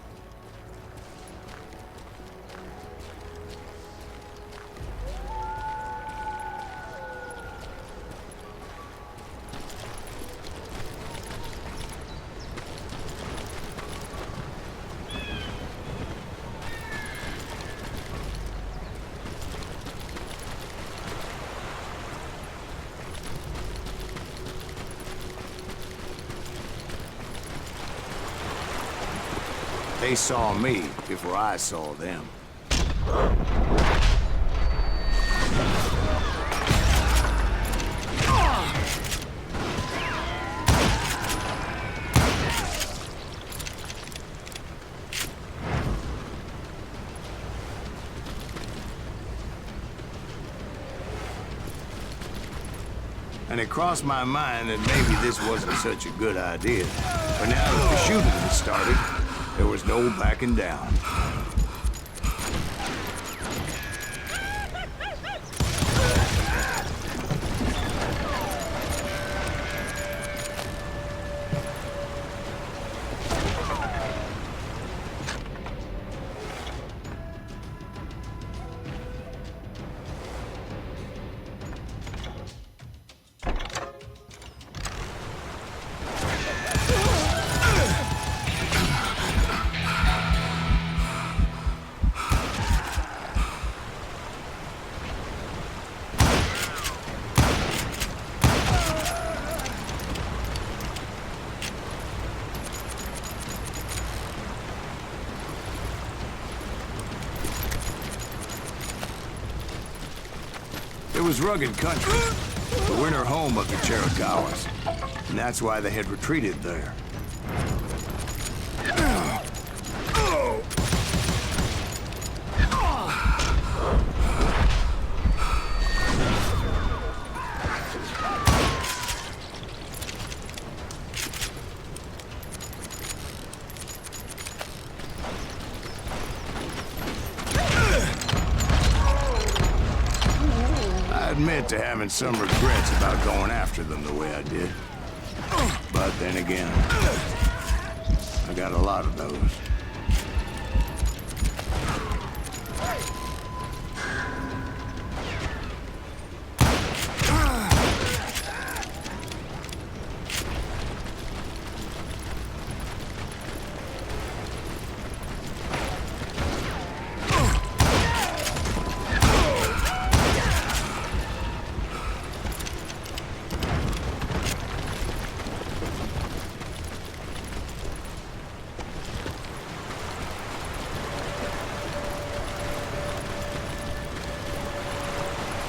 They saw me before I saw them. And it crossed my mind that maybe this wasn't such a good idea. But now that the shooting had started, there was no backing down. It was rugged country, the winter home of the Chiricahuas, and that's why they had retreated there. I admit to having some regrets about going after them the way I did. But then again, I got a lot of those.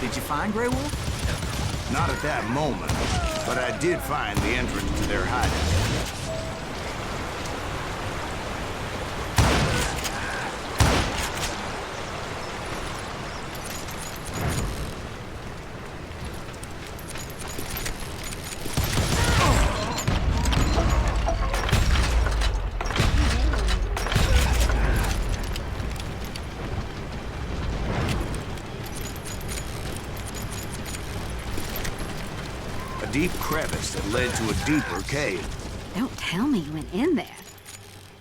Did you find Grey Wolf?
Not at that moment, but I did find the entrance to their hideout. Deep crevice that led to a deeper cave.
Don't tell me you went in there.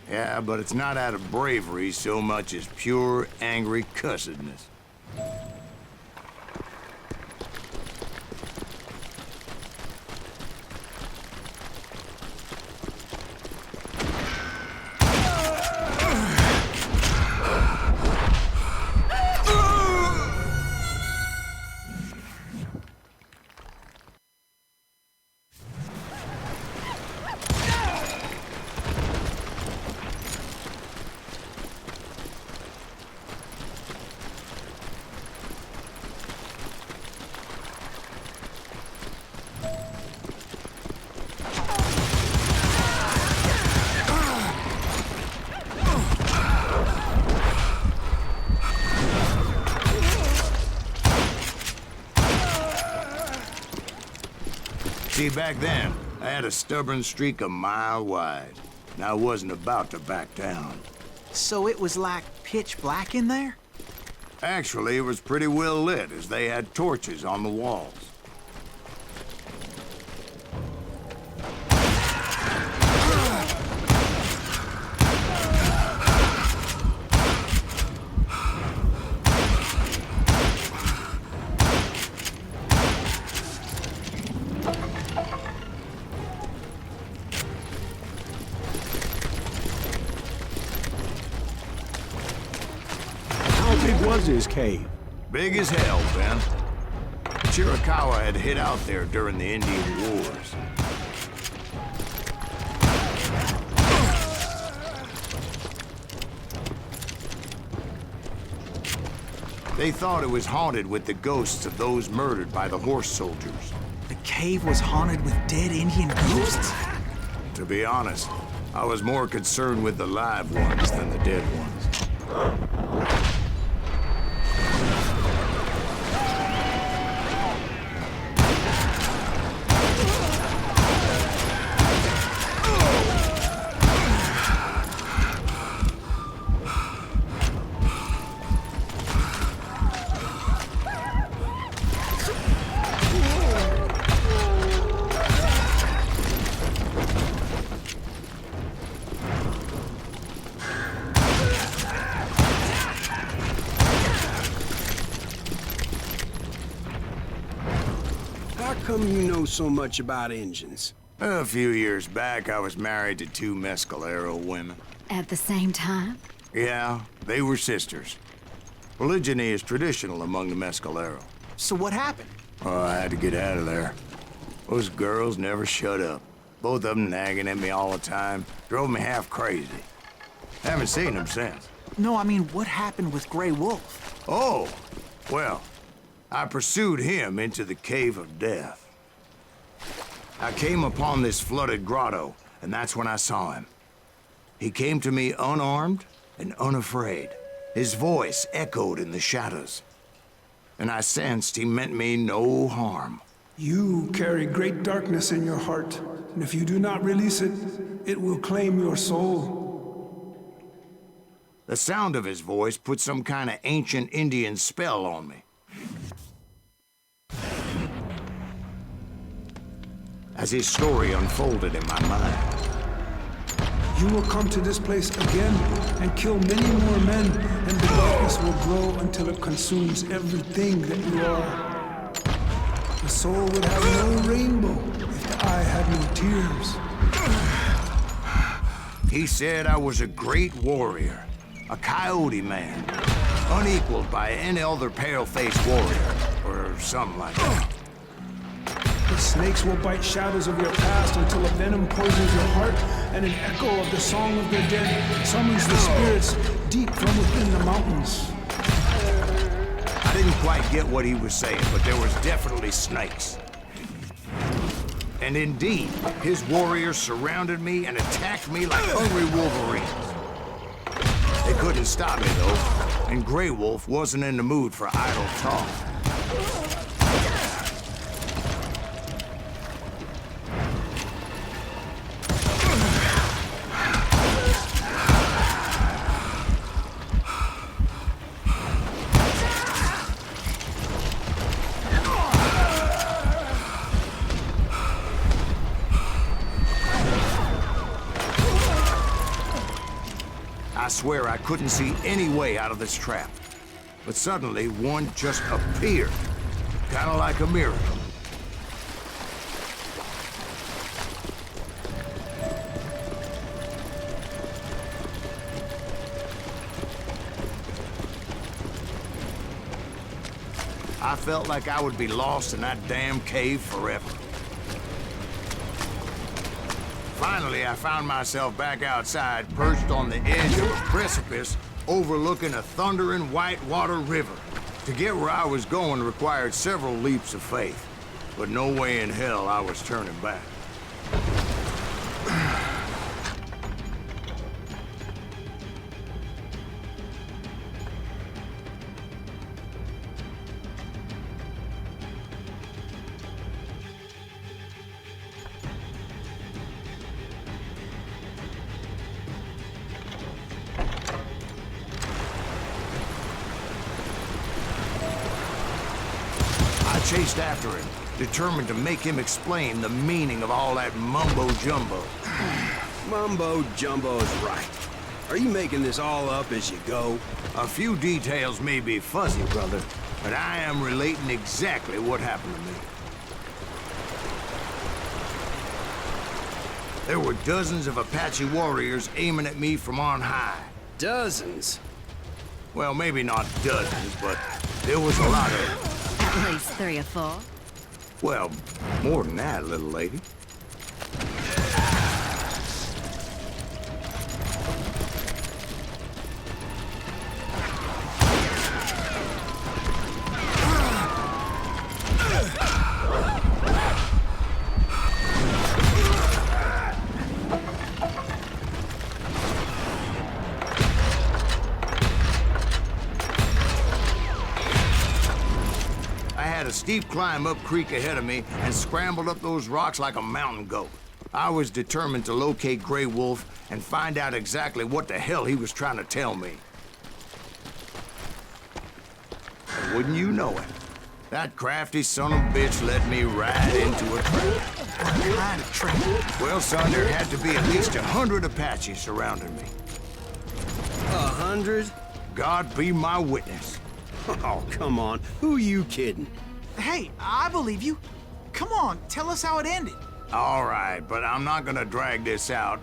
Yeah, but it's not out of bravery so much as pure, angry cussedness. See, back then, I had a stubborn streak a mile wide, and I wasn't about to back down.
So it was like pitch black in there?
Actually, it was pretty well lit, as they had torches on the walls.
How big was his cave?
Big as hell, Ben. Chiricahua had hid out there during the Indian Wars. They thought it was haunted with the ghosts of those murdered by the horse soldiers.
The cave was haunted with dead Indian ghosts?
To be honest, I was more concerned with the live ones than the dead ones.
How come you know so much about engines?
A few years back, I was married to two Mescalero women.
At the same time?
Yeah, they were sisters. Polygyny is traditional among the Mescalero.
So what happened?
Oh, I had to get out of there. Those girls never shut up. Both of them nagging at me all the time. Drove me half crazy. Haven't seen them since.
No, I mean, what happened with Grey Wolf?
Oh, well, I pursued him into the Cave of Death. I came upon this flooded grotto, and that's when I saw him. He came to me unarmed and unafraid. His voice echoed in the shadows, and I sensed he meant me no harm.
You carry great darkness in your heart, and if you do not release it, it will claim your soul.
The sound of his voice put some kind of ancient Indian spell on me. As his story unfolded in my mind,
You will come to this place again and kill many more men, and the darkness will grow until it consumes everything that you are. The soul would have no rainbow if the eye had no tears.
he said I was a great warrior, a coyote man, unequaled by any other pale-faced warrior, or something like that.
The snakes will bite shadows of your past until a venom poisons your heart, and an echo of the song of the dead summons the spirits deep from within the mountains.
I I didn't quite get what he was saying, but there was definitely snakes. And indeed, his warriors surrounded me and attacked me like hungry wolverines. They couldn't stop me, though, and Grey Wolf wasn't in the mood for idle talk. I swear I couldn't see any way out of this trap. But suddenly, one just appeared. Kind of like a miracle. I felt like I would be lost in that damn cave forever. Finally, I found myself back outside, perched on the edge of a precipice overlooking a thundering whitewater river. To get where I was going required several leaps of faith, but no way in hell I was turning back. I chased after him, determined to make him explain the meaning of all that mumbo-jumbo.
Mumbo-jumbo is right. Are you making this all up as you go?
A few details may be fuzzy, brother, but I am relating exactly what happened to me. There were dozens of Apache warriors aiming at me from on high.
Dozens?
Well, maybe not dozens, but there was a lot of them.
At least 3 or 4.
Well, more than that, little lady. A steep climb up creek ahead of me and scrambled up those rocks like a mountain goat. I was determined to locate Grey Wolf and find out exactly what the hell he was trying to tell me. And wouldn't you know it, that crafty son of a bitch led me right into a trap.
What kind of trap?
Well, son, there had to be at least 100 Apaches surrounding me.
100?
God be my witness.
Oh, come on. Who are you kidding?
Hey, I believe you. Come on, tell us how it ended.
All right, but I'm not gonna drag this out.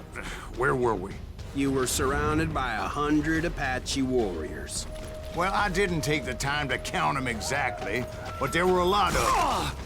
Where were we?
You were surrounded by 100 Apache warriors.
Well, I didn't take the time to count them exactly, but there were a lot of them.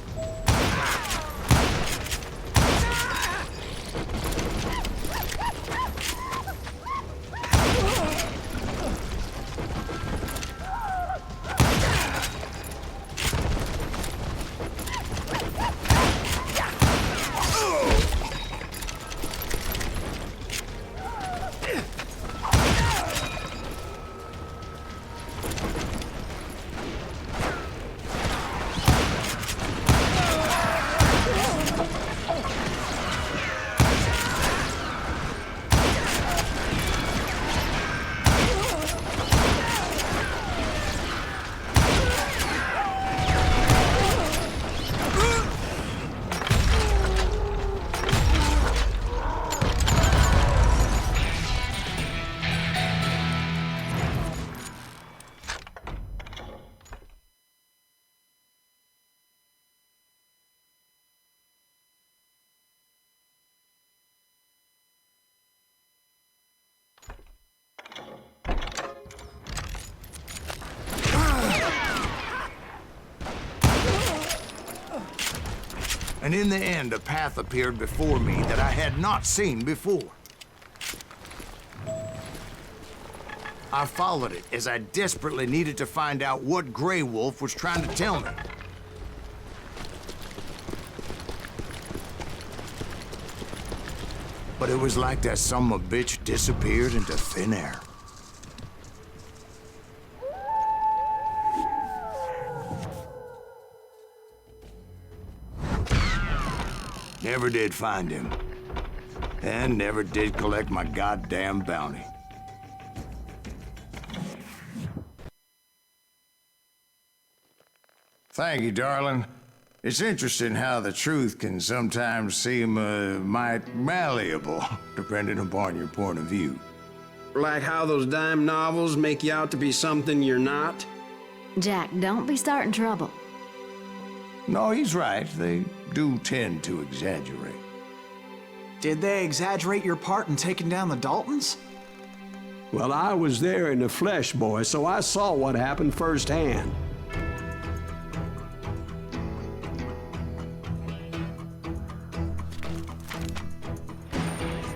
And in the end, a path appeared before me that I had not seen before. I followed it as I desperately needed to find out what Grey Wolf was trying to tell me. But it was like that son of a bitch disappeared into thin air. Never did find him. And never did collect my goddamn bounty. Thank you, darling. It's interesting how the truth can sometimes seem, might malleable, depending upon your point of view.
Like how those dime novels make you out to be something you're not?
Jack, don't be starting trouble.
No, he's right. They do tend to exaggerate.
Did they exaggerate your part in taking down the Daltons?
Well, I was there in the flesh, boy, so I saw what happened firsthand.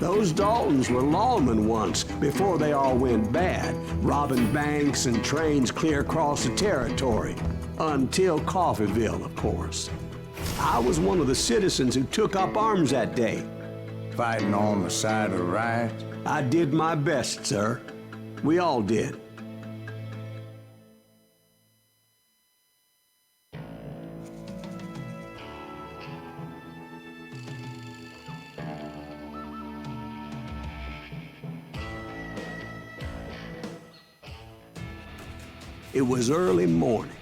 Those Daltons were lawmen once, before they all went bad, robbing banks and trains clear across the territory. Until Coffeeville, of course. I was one of the citizens who took up arms that day.
Fighting on the side of the right?
I did my best, sir. We all did. It was early morning.